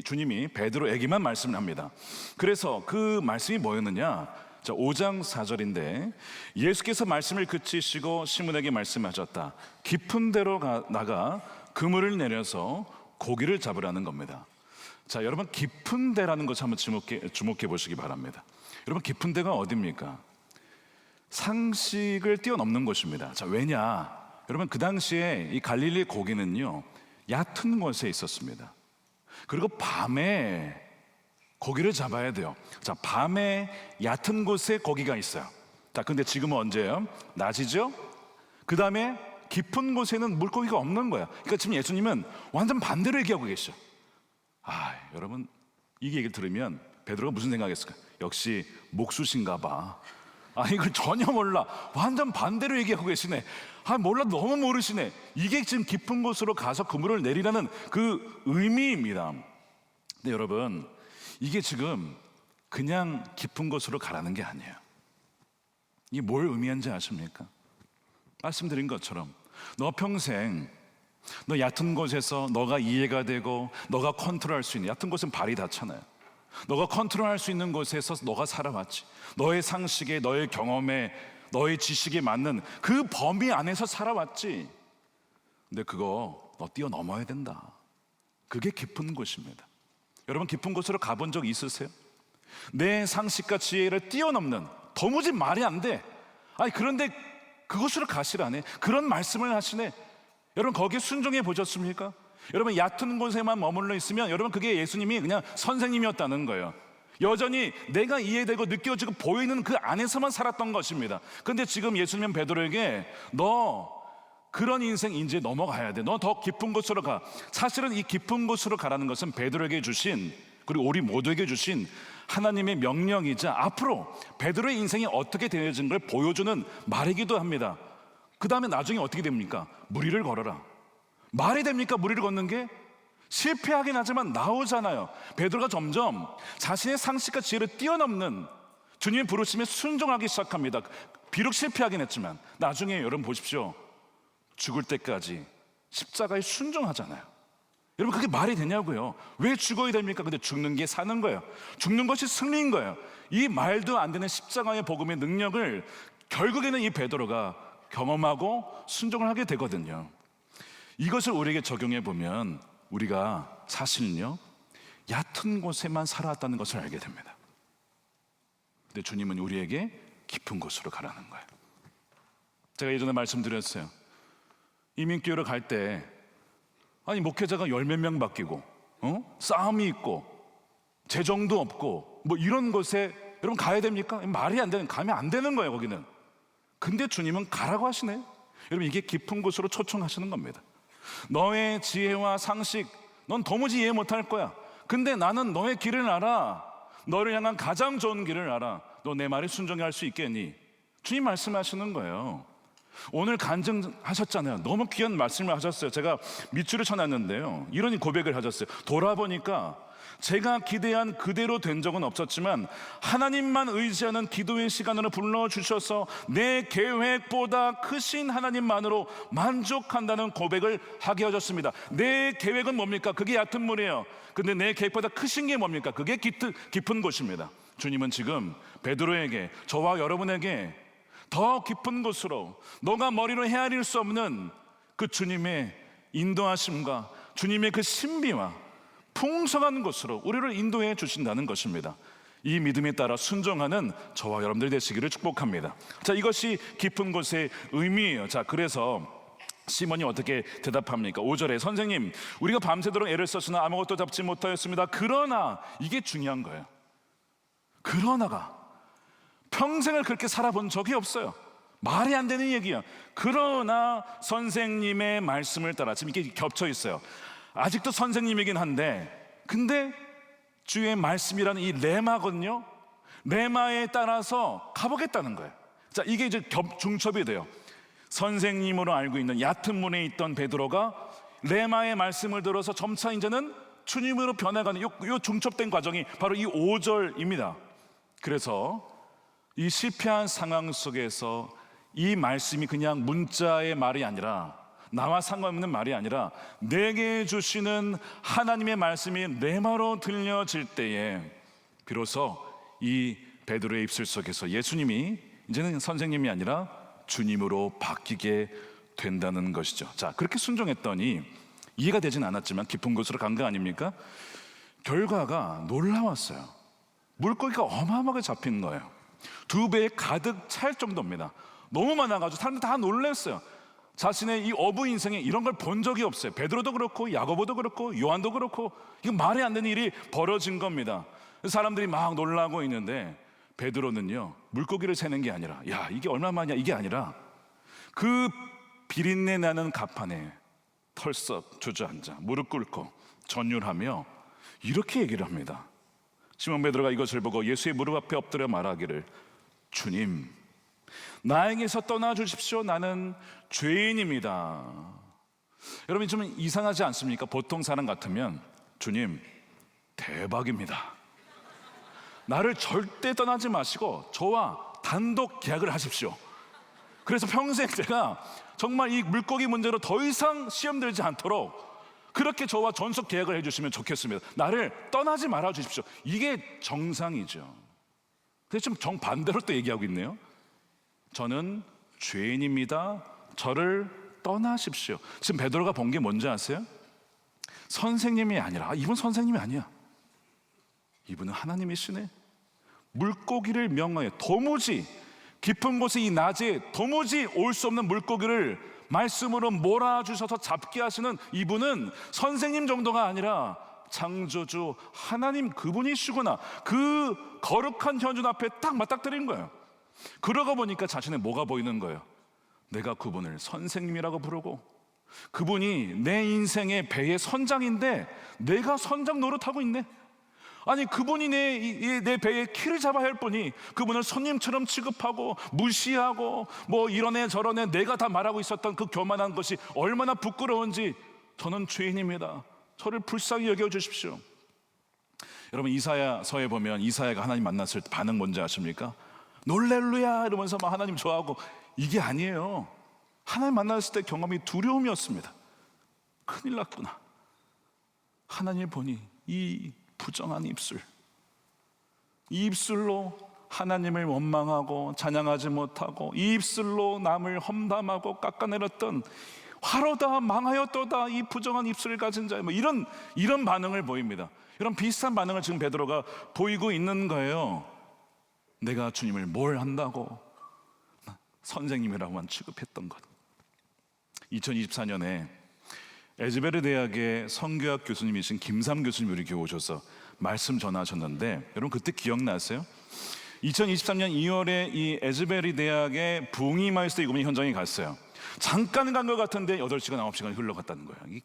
주님이 베드로에게만 말씀을 합니다. 그래서 그 말씀이 뭐였느냐? 자, 5장 4절인데, 예수께서 말씀을 그치시고 시몬에게 말씀하셨다. 깊은 데로 나가 그물을 내려서 고기를 잡으라는 겁니다. 자, 여러분, 깊은 데라는 것을 한번 주목해 보시기 바랍니다. 여러분, 깊은 데가 어디입니까? 상식을 뛰어넘는 곳입니다. 자, 왜냐? 여러분, 그 당시에 이 갈릴리 고기는요, 얕은 곳에 있었습니다. 그리고 밤에 고기를 잡아야 돼요. 자, 밤에 얕은 곳에 고기가 있어요. 자, 근데 지금은 언제예요? 낮이죠? 그 다음에 깊은 곳에는 물고기가 없는 거예요. 그러니까 지금 예수님은 완전 반대로 얘기하고 계셔. 여러분, 이 얘기를 들으면 베드로가 무슨 생각했을까? 역시 목수신가 봐. 아, 이걸 전혀 몰라. 완전 반대로 얘기하고 계시네. 아, 몰라. 너무 모르시네. 이게 지금 깊은 곳으로 가서 그물을 내리라는 그 의미입니다. 근데 여러분, 이게 지금 그냥 깊은 곳으로 가라는 게 아니에요. 이게 뭘 의미하는지 아십니까? 말씀드린 것처럼 너 평생 너 얕은 곳에서 너가 이해가 되고 너가 컨트롤할 수 있는, 얕은 곳은 발이 닿잖아요. 너가 컨트롤할 수 있는 곳에서 너가 살아왔지. 너의 상식에, 너의 경험에, 너의 지식에 맞는 그 범위 안에서 살아왔지. 근데 그거 너 뛰어넘어야 된다. 그게 깊은 곳입니다. 여러분, 깊은 곳으로 가본 적 있으세요? 내 상식과 지혜를 뛰어넘는, 도무지 말이 안 돼. 아니, 그런데 그곳으로 가시라네. 그런 말씀을 하시네. 여러분, 거기에 순종해 보셨습니까? 여러분, 얕은 곳에만 머물러 있으면 여러분, 그게 예수님이 그냥 선생님이었다는 거예요. 여전히 내가 이해되고 느껴지고 보이는 그 안에서만 살았던 것입니다. 그런데 지금 예수님은 베드로에게 너 그런 인생 이제 넘어가야 돼. 너 더 깊은 곳으로 가. 사실은 이 깊은 곳으로 가라는 것은 베드로에게 주신, 그리고 우리 모두에게 주신 하나님의 명령이자 앞으로 베드로의 인생이 어떻게 되어진 걸 보여주는 말이기도 합니다. 그 다음에 나중에 어떻게 됩니까? 무리를 걸어라. 말이 됩니까? 무리를 걷는 게? 실패하긴 하지만 나오잖아요. 베드로가 점점 자신의 상식과 지혜를 뛰어넘는 주님의 부르심에 순종하기 시작합니다. 비록 실패하긴 했지만 나중에 여러분 보십시오. 죽을 때까지 십자가에 순종하잖아요. 여러분, 그게 말이 되냐고요. 왜 죽어야 됩니까? 근데 죽는 게 사는 거예요. 죽는 것이 승리인 거예요. 이 말도 안 되는 십자가의 복음의 능력을 결국에는 이 베드로가 경험하고 순종을 하게 되거든요. 이것을 우리에게 적용해 보면 우리가 사실은요, 얕은 곳에만 살아왔다는 것을 알게 됩니다. 근데 주님은 우리에게 깊은 곳으로 가라는 거예요. 제가 예전에 말씀드렸어요. 이민교회로 갈 때 아니, 목회자가 열 몇 명 바뀌고 싸움이 있고 재정도 없고 뭐 이런 곳에 여러분 가야 됩니까? 말이 안 되는, 가면 안 되는 거예요, 거기는. 근데 주님은 가라고 하시네. 여러분, 이게 깊은 곳으로 초청하시는 겁니다. 너의 지혜와 상식, 넌 도무지 이해 못할 거야. 근데 나는 너의 길을 알아. 너를 향한 가장 좋은 길을 알아. 너 내 말에 순종할 수 있겠니? 주님 말씀하시는 거예요. 오늘 간증하셨잖아요. 너무 귀한 말씀을 하셨어요. 제가 밑줄을 쳐놨는데요, 이런 고백을 하셨어요. 돌아보니까 제가 기대한 그대로 된 적은 없었지만 하나님만 의지하는 기도의 시간으로 불러주셔서 내 계획보다 크신 하나님만으로 만족한다는 고백을 하게 하셨습니다. 내 계획은 뭡니까? 그게 얕은 물이에요. 근데 내 계획보다 크신 게 뭡니까? 그게 깊은 곳입니다. 주님은 지금 베드로에게, 저와 여러분에게 더 깊은 곳으로, 너가 머리로 헤아릴 수 없는 그 주님의 인도하심과 주님의 그 신비와 풍성한 곳으로 우리를 인도해 주신다는 것입니다. 이 믿음에 따라 순종하는 저와 여러분들 되시기를 축복합니다. 자, 이것이 깊은 곳의 의미예요. 자, 그래서 시몬이 어떻게 대답합니까? 5절에 선생님, 우리가 밤새도록 애를 썼으나 아무것도 잡지 못하였습니다. 그러나, 이게 중요한 거예요. 그러나가 평생을 그렇게 살아본 적이 없어요. 말이 안 되는 얘기야. 그러나 선생님의 말씀을 따라, 지금 이게 겹쳐 있어요. 아직도 선생님이긴 한데, 근데 주의 말씀이라는 이 레마거든요. 레마에 따라서 가보겠다는 거예요. 자, 이게 이제 중첩이 돼요. 선생님으로 알고 있는 얕은 문에 있던 베드로가 레마의 말씀을 들어서 점차 이제는 주님으로 변해가는 요 중첩된 과정이 바로 이 5절입니다. 그래서 이 실패한 상황 속에서 이 말씀이 그냥 문자의 말이 아니라, 나와 상관없는 말이 아니라 내게 주시는 하나님의 말씀이 레마로 들려질 때에 비로소 이 베드로의 입술 속에서 예수님이 이제는 선생님이 아니라 주님으로 바뀌게 된다는 것이죠. 자, 그렇게 순종했더니 이해가 되진 않았지만 깊은 곳으로 간 거 아닙니까? 결과가 놀라웠어요. 물고기가 어마어마하게 잡힌 거예요. 2배에 가득 찰 정도입니다. 너무 많아가지고 사람들 다 놀랐어요. 자신의 이 어부 인생에 이런 걸 본 적이 없어요. 베드로도 그렇고 야고보도 그렇고 요한도 그렇고, 이거 말이 안 되는 일이 벌어진 겁니다. 사람들이 막 놀라고 있는데 베드로는요, 물고기를 세는 게 아니라, 야, 이게 얼마만이야, 이게 아니라 그 비린내 나는 갑판에 털썩 주저앉아 무릎 꿇고 전율하며 이렇게 얘기를 합니다. 시몬 베드로가 이것을 보고 예수의 무릎 앞에 엎드려 말하기를, 주님, 나에게서 떠나 주십시오. 나는 죄인입니다. 여러분 좀 이상하지 않습니까? 보통 사람 같으면 주님 대박입니다. 나를 절대 떠나지 마시고 저와 단독 계약을 하십시오. 그래서 평생 제가 정말 이 물고기 문제로 더 이상 시험 들지 않도록 그렇게 저와 전속 계약을 해주시면 좋겠습니다. 나를 떠나지 말아 주십시오. 이게 정상이죠. 근데 좀 정반대로 또 얘기하고 있네요. 저는 죄인입니다. 저를 떠나십시오. 지금 베드로가 본 게 뭔지 아세요? 선생님이 아니라, 이분 선생님이 아니야. 이분은 하나님이시네. 물고기를 명하여 도무지 깊은 곳에 이 낮에 도무지 올 수 없는 물고기를 말씀으로 몰아주셔서 잡게 하시는 이분은 선생님 정도가 아니라 창조주 하나님 그분이시구나. 그 거룩한 현존 앞에 딱 맞닥뜨린 거예요. 그러고 보니까 자신의 뭐가 보이는 거예요. 내가 그분을 선생님이라고 부르고 그분이 내 인생의 배의 선장인데 내가 선장 노릇하고 있네. 아니 그분이 내 배에 키를 잡아야 할 분이 그분을 손님처럼 취급하고 무시하고 뭐 이러네 저러네 내가 다 말하고 있었던 그 교만한 것이 얼마나 부끄러운지 저는 죄인입니다. 저를 불쌍히 여겨주십시오. 여러분 이사야서에 보면 이사야가 하나님 만났을 때 반응 뭔지 아십니까? 놀렐루야 이러면서 막 하나님 좋아하고 이게 아니에요. 하나님 만났을 때 경험이 두려움이었습니다. 큰일 났구나. 하나님 보니 이 부정한 입술, 이 입술로 하나님을 원망하고 찬양하지 못하고 이 입술로 남을 험담하고 깎아내렸던 화로다 망하였도다 이 부정한 입술을 가진 자, 뭐 이런 반응을 보입니다. 이런 비슷한 반응을 지금 베드로가 보이고 있는 거예요. 내가 주님을 뭘 한다고 선생님이라고만 취급했던 것. 2024년에 에즈베르 대학의 성교학 교수님이신 김삼 교수님 우리 교회 오셔서 말씀 전하셨는데 여러분 그때 기억나세요? 2023년 2월에 이 에즈베르 대학의 부흥이 마이스터 이구민 현장에 갔어요. 잠깐 간 것 같은데 8시간 9시간이 흘러갔다는 거예요.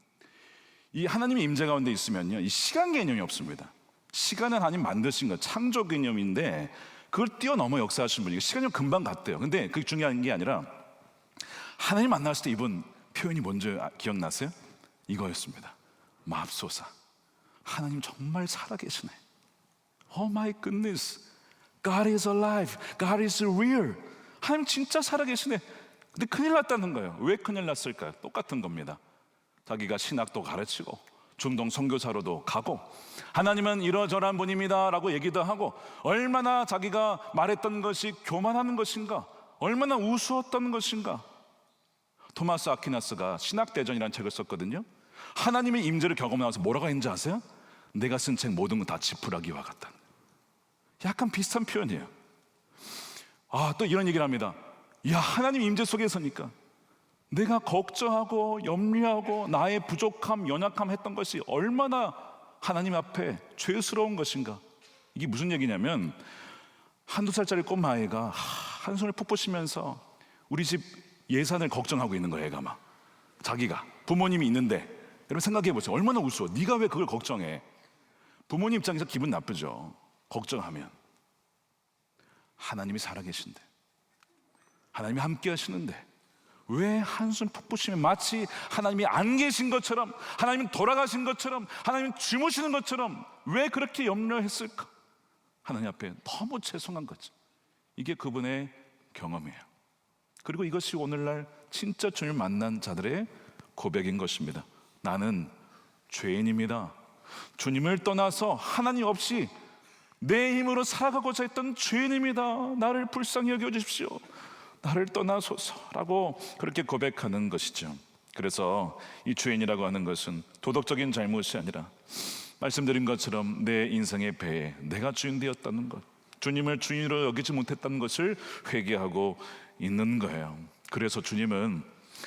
이 하나님의 임재 가운데 있으면요 이 시간 개념이 없습니다. 시간은 하나님 만드신 것, 창조 개념인데 그걸 뛰어넘어 역사하신 분이 시간이 금방 갔대요. 근데 그게 중요한 게 아니라 하나님 만났을 때 이분 표현이 뭔지 기억나세요? 이거였습니다. 맙소사, 하나님 정말 살아계시네. Oh my goodness, God is alive, God is real. 하나님 진짜 살아계시네. 근데 큰일 났다는 거예요. 왜 큰일 났을까요? 똑같은 겁니다. 자기가 신학도 가르치고 중동 선교사로도 가고 하나님은 이러저러한 분입니다 라고 얘기도 하고 얼마나 자기가 말했던 것이 교만하는 것인가, 얼마나 우스웠던 것인가. 토마스 아퀴나스가 신학대전이라는 책을 썼거든요. 하나님의 임재를 경험하면서 뭐라고 했는지 아세요? 내가 쓴 책 모든 건 다 지푸라기와 같다. 약간 비슷한 표현이에요. 또 이런 얘기를 합니다. 야, 하나님 임재 속에서니까 내가 걱정하고 염려하고 나의 부족함, 연약함 했던 것이 얼마나 하나님 앞에 죄스러운 것인가. 이게 무슨 얘기냐면 한두 살짜리 꼬마아이가 한숨을 푹 쉬면서 우리 집 예산을 걱정하고 있는 거예요. 애가 막 자기가 부모님이 있는데 여러분 생각해 보세요. 얼마나 우스워. 네가 왜 그걸 걱정해? 부모님 입장에서 기분 나쁘죠. 걱정하면. 하나님이 살아계신데 하나님이 함께 하시는데 왜 한숨 푹 쉬면 마치 하나님이 안 계신 것처럼, 하나님은 돌아가신 것처럼, 하나님은 주무시는 것처럼 왜 그렇게 염려했을까? 하나님 앞에 너무 죄송한 거죠. 이게 그분의 경험이에요. 그리고 이것이 오늘날 진짜 주님을 만난 자들의 고백인 것입니다. 나는 죄인입니다. 주님을 떠나서 하나님 없이 내 힘으로 살아가고자 했던 죄인입니다. 나를 불쌍히 여겨주십시오. 나를 떠나소서라고 그렇게 고백하는 것이죠. 그래서 이 죄인이라고 하는 것은 도덕적인 잘못이 아니라 말씀드린 것처럼 내 인생의 배에 내가 주인 되었다는 것, 주님을 주인으로 여기지 못했다는 것을 회개하고 있는 거예요. 그래서 주님은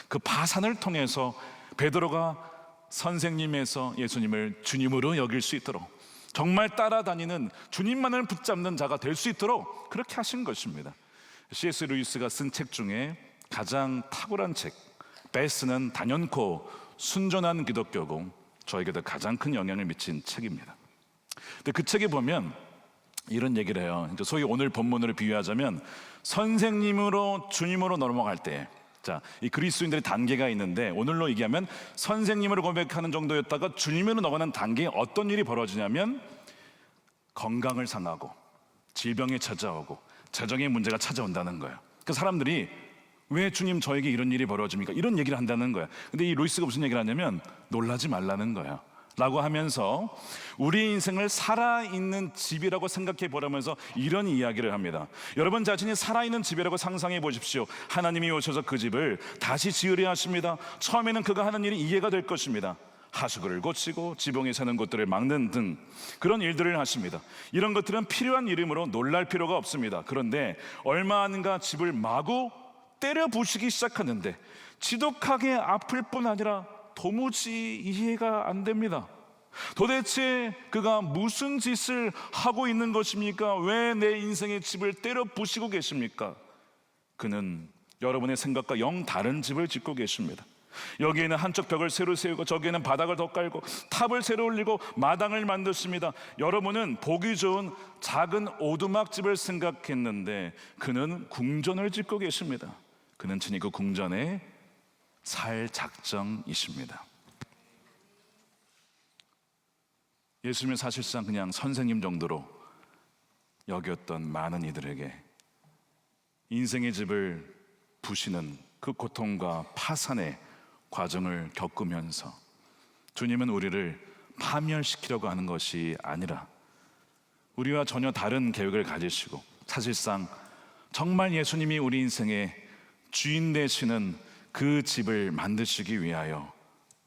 그 파산을 통해서 베드로가 선생님에서 예수님을 주님으로 여길 수 있도록 정말 따라다니는 주님만을 붙잡는 자가 될 수 있도록 그렇게 하신 것입니다. C.S. 루이스가 쓴 책 중에 가장 탁월한 책, 베스트는 단연코 순전한 기독교고 저에게도 가장 큰 영향을 미친 책입니다. 근데 그 책에 보면 이런 얘기를 해요. 이제 소위 오늘 본문으로 비유하자면 선생님으로 주님으로 넘어갈 때, 자, 이 그리스도인들의 단계가 있는데 오늘로 얘기하면 선생님으로 고백하는 정도였다가 주님으로 넘어가는 단계에 어떤 일이 벌어지냐면 건강을 상하고 질병이 찾아오고 재정의 문제가 찾아온다는 거예요. 그 사람들이 왜 주님 저에게 이런 일이 벌어집니까? 이런 얘기를 한다는 거예요. 근데 이 루이스가 무슨 얘기를 하냐면 놀라지 말라는 거예요. 라고 하면서 우리 인생을 살아있는 집이라고 생각해 보라면서 이런 이야기를 합니다. 여러분 자신이 살아있는 집이라고 상상해 보십시오. 하나님이 오셔서 그 집을 다시 지으려 하십니다. 처음에는 그가 하는 일이 이해가 될 것입니다. 하수구를 고치고 지붕이 새는 곳들을 막는 등 그런 일들을 하십니다. 이런 것들은 필요한 일이므로 놀랄 필요가 없습니다. 그런데 얼마 안가 집을 마구 때려 부수기 시작하는데 지독하게 아플 뿐 아니라 도무지 이해가 안 됩니다. 도대체 그가 무슨 짓을 하고 있는 것입니까? 왜 내 인생의 집을 때려 부수고 계십니까? 그는 여러분의 생각과 영 다른 집을 짓고 계십니다. 여기에는 한쪽 벽을 새로 세우고 저기에는 바닥을 더 깔고 탑을 새로 올리고 마당을 만드십니다. 여러분은 보기 좋은 작은 오두막집을 생각했는데 그는 궁전을 짓고 계십니다. 그는 친히 그 궁전에 살 작정이십니다. 예수님은 사실상 그냥 선생님 정도로 여겼던 많은 이들에게 인생의 집을 부시는 그 고통과 파산의 과정을 겪으면서 주님은 우리를 파멸시키려고 하는 것이 아니라 우리와 전혀 다른 계획을 가지시고 사실상 정말 예수님이 우리 인생의 주인 되시는 그 집을 만드시기 위하여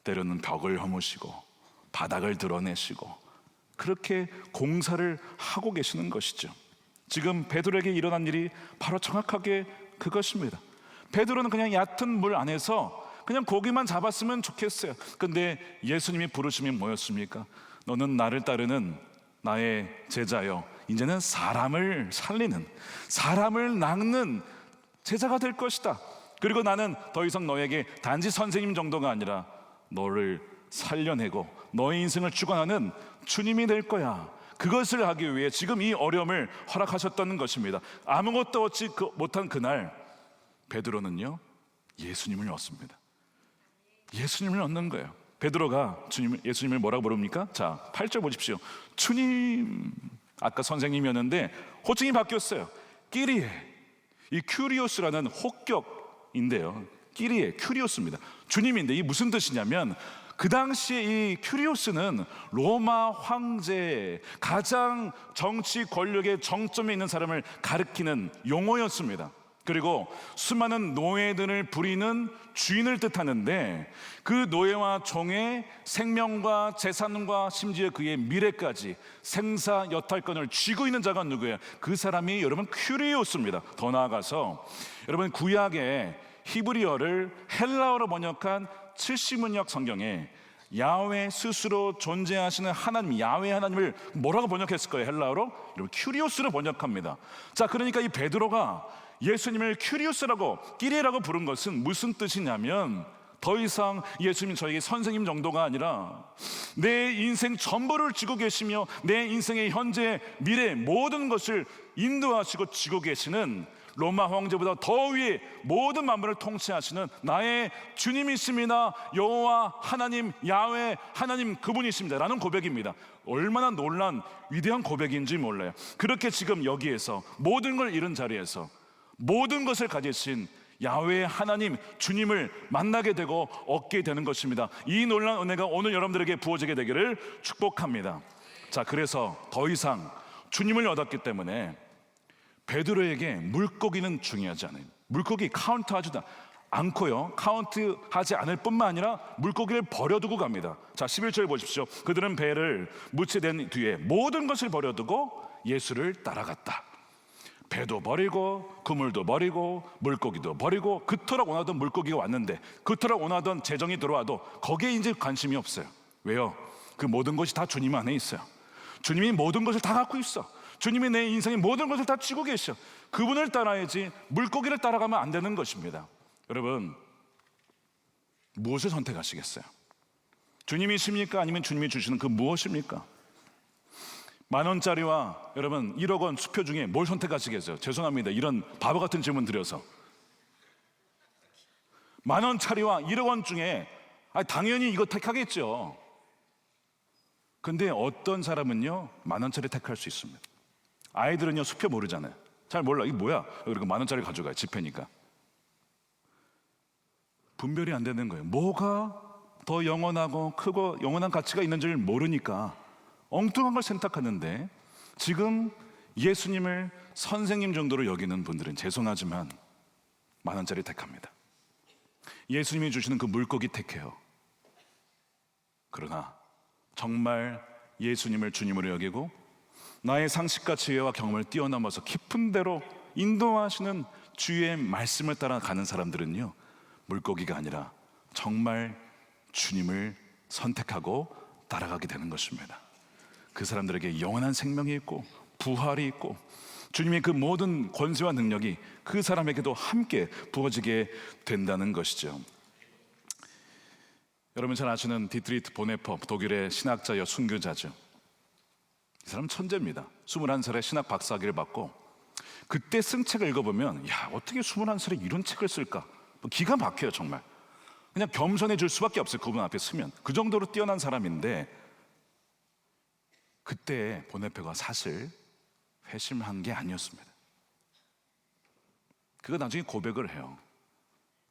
때로는 벽을 허무시고 바닥을 드러내시고 그렇게 공사를 하고 계시는 것이죠. 지금 베드로에게 일어난 일이 바로 정확하게 그것입니다. 베드로는 그냥 얕은 물 안에서 그냥 고기만 잡았으면 좋겠어요. 근데 예수님이 부르심이 뭐였습니까? 너는 나를 따르는 나의 제자여 이제는 사람을 살리는 사람을 낚는 제자가 될 것이다. 그리고 나는 더 이상 너에게 단지 선생님 정도가 아니라 너를 살려내고 너의 인생을 주관하는 주님이 될 거야. 그것을 하기 위해 지금 이 어려움을 허락하셨다는 것입니다. 아무것도 얻지 못한 그날 베드로는요 예수님을 얻습니다. 예수님을 얻는 거예요. 베드로가 예수님을 뭐라고 부릅니까? 자, 8절 보십시오. 주님. 아까 선생님이었는데 호칭이 바뀌었어요. 끼리에. 이 큐리오스라는 혹격인데요. 끼리에 큐리오스입니다. 주님인데 이 무슨 뜻이냐면 그 당시에 이 큐리오스는 로마 황제의 가장 정치 권력의 정점에 있는 사람을 가리키는 용어였습니다. 그리고 수많은 노예들을 부리는 주인을 뜻하는데 그 노예와 종의 생명과 재산과 심지어 그의 미래까지 생사 여탈권을 쥐고 있는 자가 누구예요? 그 사람이 여러분 큐리오스입니다. 더 나아가서 여러분 구약의 히브리어를 헬라어로 번역한 70문역 성경에 야훼 스스로 존재하시는 하나님, 야훼 하나님을 뭐라고 번역했을 거예요? 헬라어로? 여러분 큐리오스로 번역합니다. 자, 그러니까 이 베드로가 예수님을 큐리오스라고 끼리라고 부른 것은 무슨 뜻이냐면 더 이상 예수님 저에게 선생님 정도가 아니라 내 인생 전부를 쥐고 계시며 내 인생의 현재 미래 모든 것을 인도하시고 쥐고 계시는 로마 황제보다 더 위에 모든 만물을 통치하시는 나의 주님이십니다. 여호와 하나님 야훼 하나님 그분이십니다 라는 고백입니다. 얼마나 놀란 위대한 고백인지 몰라요. 그렇게 지금 여기에서 모든 걸 잃은 자리에서 모든 것을 가지신 야훼 하나님 주님을 만나게 되고 얻게 되는 것입니다. 이 놀라운 은혜가 오늘 여러분들에게 부어지게 되기를 축복합니다. 자, 그래서 더 이상 주님을 얻었기 때문에 베드로에게 물고기는 중요하지 않아요. 물고기 카운트하지 않고요, 카운트하지 않을 뿐만 아니라 물고기를 버려두고 갑니다. 자, 11절 보십시오. 그들은 배를 무채된 뒤에 모든 것을 버려두고 예수를 따라갔다. 배도 버리고 그물도 버리고 물고기도 버리고 그토록 원하던 물고기가 왔는데 그토록 원하던 재정이 들어와도 거기에 이제 관심이 없어요. 왜요? 그 모든 것이 다 주님 안에 있어요. 주님이 모든 것을 다 갖고 있어. 주님이 내 인생의 모든 것을 다 쥐고 계셔. 그분을 따라야지 물고기를 따라가면 안 되는 것입니다. 여러분, 무엇을 선택하시겠어요? 주님이십니까? 아니면 주님이 주시는 그 무엇입니까? 10,000원짜리와 여러분 1억 원 수표 중에 뭘 선택하시겠어요? 죄송합니다. 이런 바보 같은 질문 드려서. 10,000원짜리와 1억 원 중에 당연히 이거 택하겠죠. 근데 어떤 사람은요 10,000원짜리 택할 수 있습니다. 아이들은요 수표 모르잖아요. 잘 몰라. 이게 뭐야? 그리고 10,000원짜리 가져가요. 지폐니까. 분별이 안 되는 거예요. 뭐가 더 영원하고 크고 영원한 가치가 있는지를 모르니까 엉뚱한 걸 선택하는데, 지금 예수님을 선생님 정도로 여기는 분들은 죄송하지만 10,000원짜리 택합니다. 예수님이 주시는 그 물고기 택해요. 그러나 정말 예수님을 주님으로 여기고 나의 상식과 지혜와 경험을 뛰어넘어서 깊은 데로 인도하시는 주의 말씀을 따라가는 사람들은요 물고기가 아니라 정말 주님을 선택하고 따라가게 되는 것입니다. 그 사람들에게 영원한 생명이 있고 부활이 있고 주님의 그 모든 권세와 능력이 그 사람에게도 함께 부어지게 된다는 것이죠. 여러분 잘 아시는 디트리트 보네퍼, 독일의 신학자여 순교자죠. 이 사람 천재입니다. 21살에 신학 박사학위를 받고 그때 쓴 책을 읽어보면 야 어떻게 21살에 이런 책을 쓸까? 기가 막혀요. 정말 그냥 겸손해질 수밖에 없어요. 그분 앞에 서면. 그 정도로 뛰어난 사람인데 그때 보네페가 사실 회심한 게 아니었습니다. 그가 나중에 고백을 해요.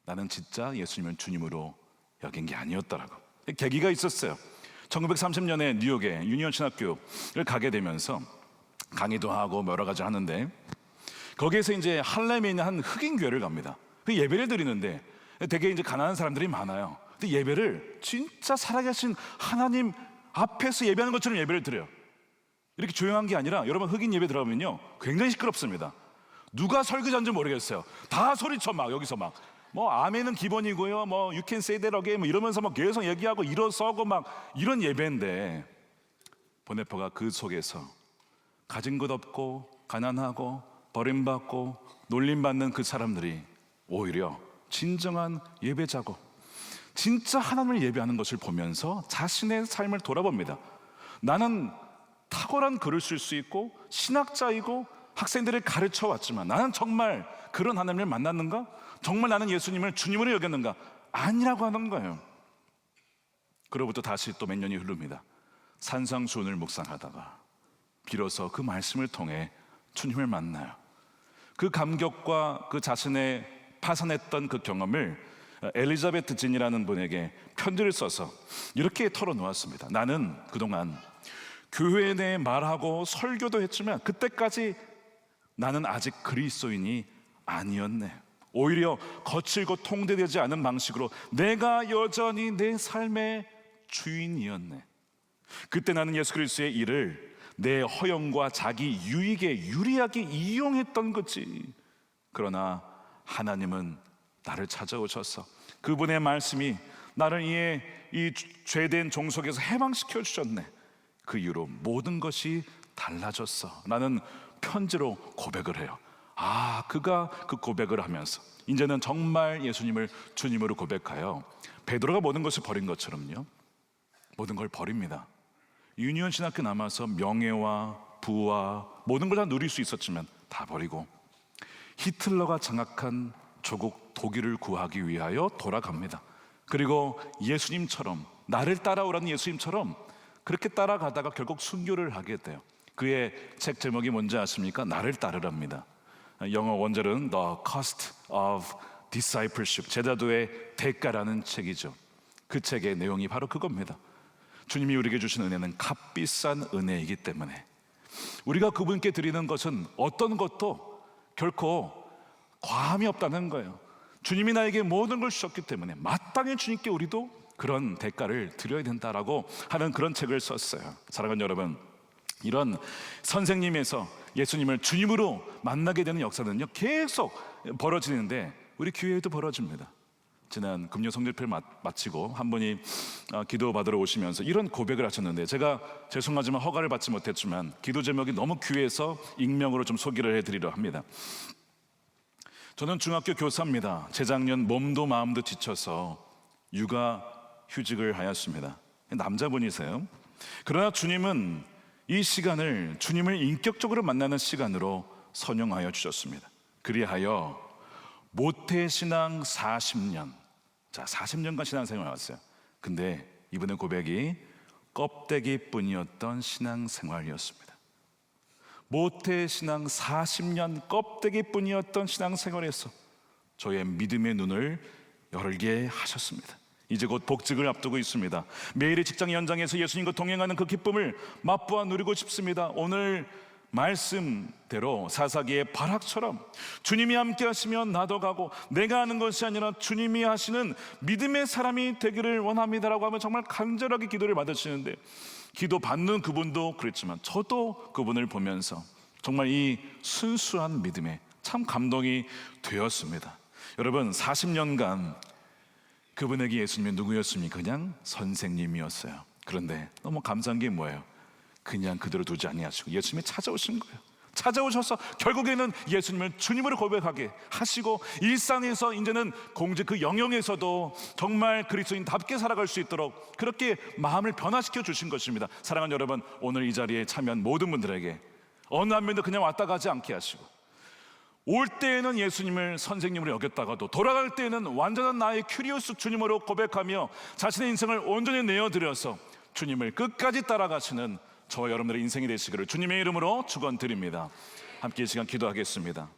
나는 진짜 예수님을 주님으로 여긴 게 아니었다라고. 계기가 있었어요. 1930년에 뉴욕에 유니온 신학교를 가게 되면서 강의도 하고 여러 가지 하는데 거기에서 이제 할렘에 있는 한 흑인 교회를 갑니다. 그 예배를 드리는데 되게 이제 가난한 사람들이 많아요. 근데 예배를 진짜 살아계신 하나님 앞에서 예배하는 것처럼 예배를 드려요. 이렇게 조용한 게 아니라 여러분 흑인 예배 들어가면요 굉장히 시끄럽습니다. 누가 설교자인지 모르겠어요. 다 소리쳐 막 여기서 막 뭐 아멘은 기본이고요. 뭐 you can say that again 뭐 이러면서 막 계속 얘기하고 일어서고 막 이런 예배인데 보네퍼가 그 속에서 가진 것 없고 가난하고 버림받고 놀림받는 그 사람들이 오히려 진정한 예배자고 진짜 하나님을 예배하는 것을 보면서 자신의 삶을 돌아봅니다. 나는 탁월한 글을 쓸 수 있고 신학자이고 학생들을 가르쳐 왔지만 나는 정말 그런 하나님을 만났는가? 정말 나는 예수님을 주님으로 여겼는가? 아니라고 하는 거예요. 그로부터 다시 또 몇 년이 흐릅니다. 산상수훈을 묵상하다가 비로소 그 말씀을 통해 주님을 만나요. 그 감격과 그 자신의 파산했던 그 경험을 엘리자베트 진이라는 분에게 편지를 써서 이렇게 털어놓았습니다. 나는 그동안 교회 내에 말하고 설교도 했지만 그때까지 나는 아직 그리스도인이 아니었네. 오히려 거칠고 통제되지 않은 방식으로 내가 여전히 내 삶의 주인이었네. 그때 나는 예수 그리스도의 일을 내 허영과 자기 유익에 유리하게 이용했던 거지. 그러나 하나님은 나를 찾아오셔서 그분의 말씀이 나를 이 죄된 종속에서 해방시켜 주셨네. 그 이후로 모든 것이 달라졌어. 나는 편지로 고백을 해요. 그가 그 고백을 하면서 이제는 정말 예수님을 주님으로 고백하여 베드로가 모든 것을 버린 것처럼요 모든 걸 버립니다. 유니온 신학교 남아서 명예와 부와 모든 걸 다 누릴 수 있었지만 다 버리고 히틀러가 장악한 조국 독일을 구하기 위하여 돌아갑니다. 그리고 예수님처럼 나를 따라오라는 예수님처럼 그렇게 따라가다가 결국 순교를 하게 돼요. 그의 책 제목이 뭔지 아십니까? 나를 따르랍니다. 영어 원절은 The Cost of Discipleship, 제자도의 대가라는 책이죠. 그 책의 내용이 바로 그겁니다. 주님이 우리에게 주신 은혜는 값비싼 은혜이기 때문에 우리가 그분께 드리는 것은 어떤 것도 결코 과함이 없다는 거예요. 주님이 나에게 모든 걸 주셨기 때문에 마땅히 주님께 우리도 그런 대가를 드려야 된다라고 하는 그런 책을 썼어요. 사랑하는 여러분, 이런 선생님에서 예수님을 주님으로 만나게 되는 역사는요 계속 벌어지는데 우리 교회에도 벌어집니다. 지난 금요 성결필 마치고 한 분이 기도 받으러 오시면서 이런 고백을 하셨는데 제가 죄송하지만 허가를 받지 못했지만 기도 제목이 너무 귀해서 익명으로 좀 소개를 해드리려 합니다. 저는 중학교 교사입니다. 재작년 몸도 마음도 지쳐서 육아 휴직을 하였습니다. 남자분이세요. 그러나 주님은 이 시간을 주님을 인격적으로 만나는 시간으로 선용하여 주셨습니다. 그리하여 모태신앙 40년, 자 40년간 신앙생활을 왔어요. 근데 이분의 고백이 껍데기뿐이었던 신앙생활이었습니다. 모태신앙 40년 껍데기뿐이었던 신앙생활에서 저의 믿음의 눈을 열게 하셨습니다. 이제 곧 복직을 앞두고 있습니다. 매일의 직장 현장에서 예수님과 동행하는 그 기쁨을 맛보아 누리고 싶습니다. 오늘 말씀대로 사사기의 바락처럼 주님이 함께 하시면 나도 가고 내가 하는 것이 아니라 주님이 하시는 믿음의 사람이 되기를 원합니다라고 하면 정말 간절하게 기도를 받으시는데, 기도 받는 그분도 그랬지만 저도 그분을 보면서 정말 이 순수한 믿음에 참 감동이 되었습니다. 여러분, 40년간 그분에게 예수님이 누구였습니까? 그냥 선생님이었어요. 그런데 너무 감사한 게 뭐예요? 그냥 그대로 두지 아니하시고 예수님이 찾아오신 거예요. 찾아오셔서 결국에는 예수님을 주님으로 고백하게 하시고, 일상에서 이제는 공직 그 영역에서도 정말 그리스도인답게 살아갈 수 있도록 그렇게 마음을 변화시켜 주신 것입니다. 사랑하는 여러분, 오늘 이 자리에 참여한 모든 분들에게 어느 한 명도 그냥 왔다 가지 않게 하시고, 올 때에는 예수님을 선생님으로 여겼다가도 돌아갈 때에는 완전한 나의 큐리오스 주님으로 고백하며 자신의 인생을 온전히 내어드려서 주님을 끝까지 따라가시는 저와 여러분들의 인생이 되시기를 주님의 이름으로 축원드립니다. 함께 이 시간 기도하겠습니다.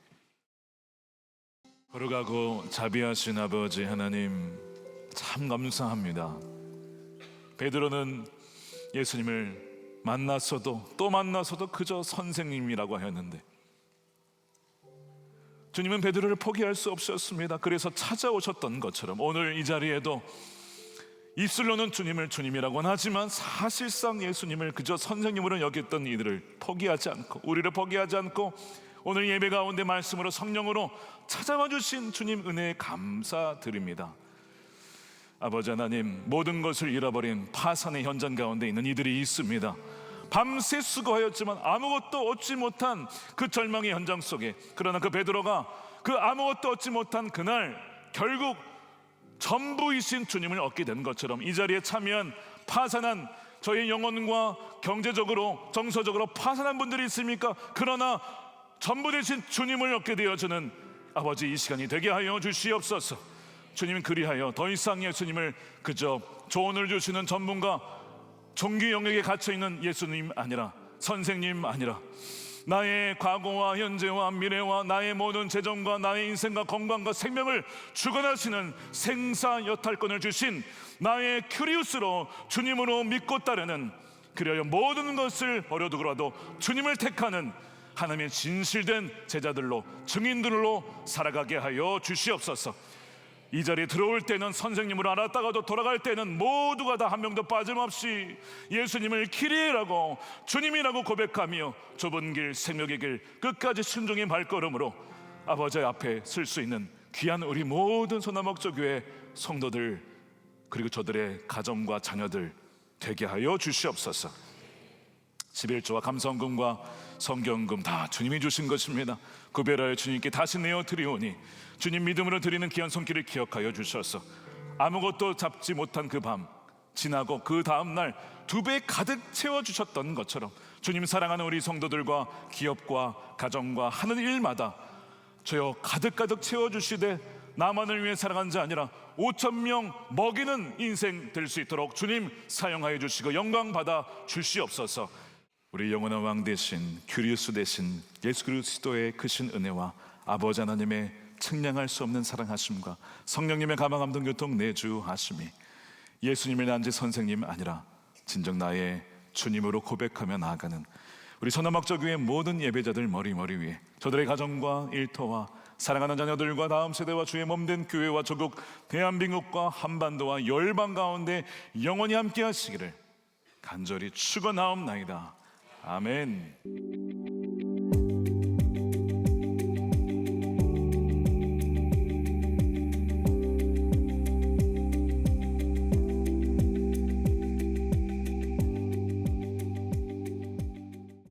걸어가고 자비하신 아버지 하나님, 참 감사합니다. 베드로는 예수님을 만났어도 또 만났어도 그저 선생님이라고 하였는데, 주님은 베드로를 포기할 수 없었습니다. 그래서 찾아오셨던 것처럼 오늘 이 자리에도 입술로는 주님을 주님이라고는 하지만 사실상 예수님을 그저 선생님으로 여겼던 이들을 포기하지 않고, 우리를 포기하지 않고 오늘 예배 가운데 말씀으로 성령으로 찾아와 주신 주님 은혜에 감사드립니다. 아버지 하나님, 모든 것을 잃어버린 파산의 현장 가운데 있는 이들이 있습니다. 밤새 수고하였지만 아무것도 얻지 못한 그 절망의 현장 속에, 그러나 그 베드로가 그 아무것도 얻지 못한 그날 결국 전부이신 주님을 얻게 된 것처럼 이 자리에 참여한 파산한 저희 영혼과 경제적으로 정서적으로 파산한 분들이 있습니까? 그러나 전부 되신 주님을 얻게 되어주는 아버지, 이 시간이 되게 하여 주시옵소서. 주님, 그리하여 더 이상 예수님을 그저 조언을 주시는 전문가, 종교 영역에 갇혀있는 예수님 아니라, 선생님 아니라, 나의 과거와 현재와 미래와 나의 모든 재정과 나의 인생과 건강과 생명을 주관하시는 생사여탈권을 주신 나의 큐리우스로 주님으로 믿고 따르는, 그리하여 모든 것을 버려두고라도 주님을 택하는 하나님의 진실된 제자들로, 증인들로 살아가게 하여 주시옵소서. 이 자리에 들어올 때는 선생님으로 알았다가도 돌아갈 때는 모두가 다 한 명도 빠짐없이 예수님을 키리라고 주님이라고 고백하며 좁은 길, 생명의 길 끝까지 순종의 발걸음으로 아버지 앞에 설 수 있는 귀한 우리 모든 소나목조교회 성도들, 그리고 저들의 가정과 자녀들 되게 하여 주시옵소서. 11조와 감성금과 성경금 다 주님이 주신 것입니다. 구별하여 주님께 다시 내어드리오니 주님 믿음으로 드리는 귀한 손길을 기억하여 주셔서 아무것도 잡지 못한 그 밤 지나고 그 다음날 2배 가득 채워주셨던 것처럼 주님 사랑하는 우리 성도들과 기업과 가정과 하는 일마다 저여 가득가득 채워주시되 나만을 위해 살아간 자 아니라 5,000명 먹이는 인생 될 수 있도록 주님 사용하여 주시고 영광 받아 주시옵소서. 우리 영원한 왕 되신 큐리우스 되신 예수 그리스도의 크신 은혜와 아버지 하나님의 측량할 수 없는 사랑하심과 성령님의 가망 감동 교통 내주하심이 예수님을 단지 선생님 아니라 진정 나의 주님으로 고백하며 나아가는 우리 선남학적교회 모든 예배자들 머리 위에 저들의 가정과 일터와 사랑하는 자녀들과 다음 세대와 주의 몸된 교회와 조국 대한민국과 한반도와 열방 가운데 영원히 함께 하시기를 간절히 축원하옵나이다. 아멘.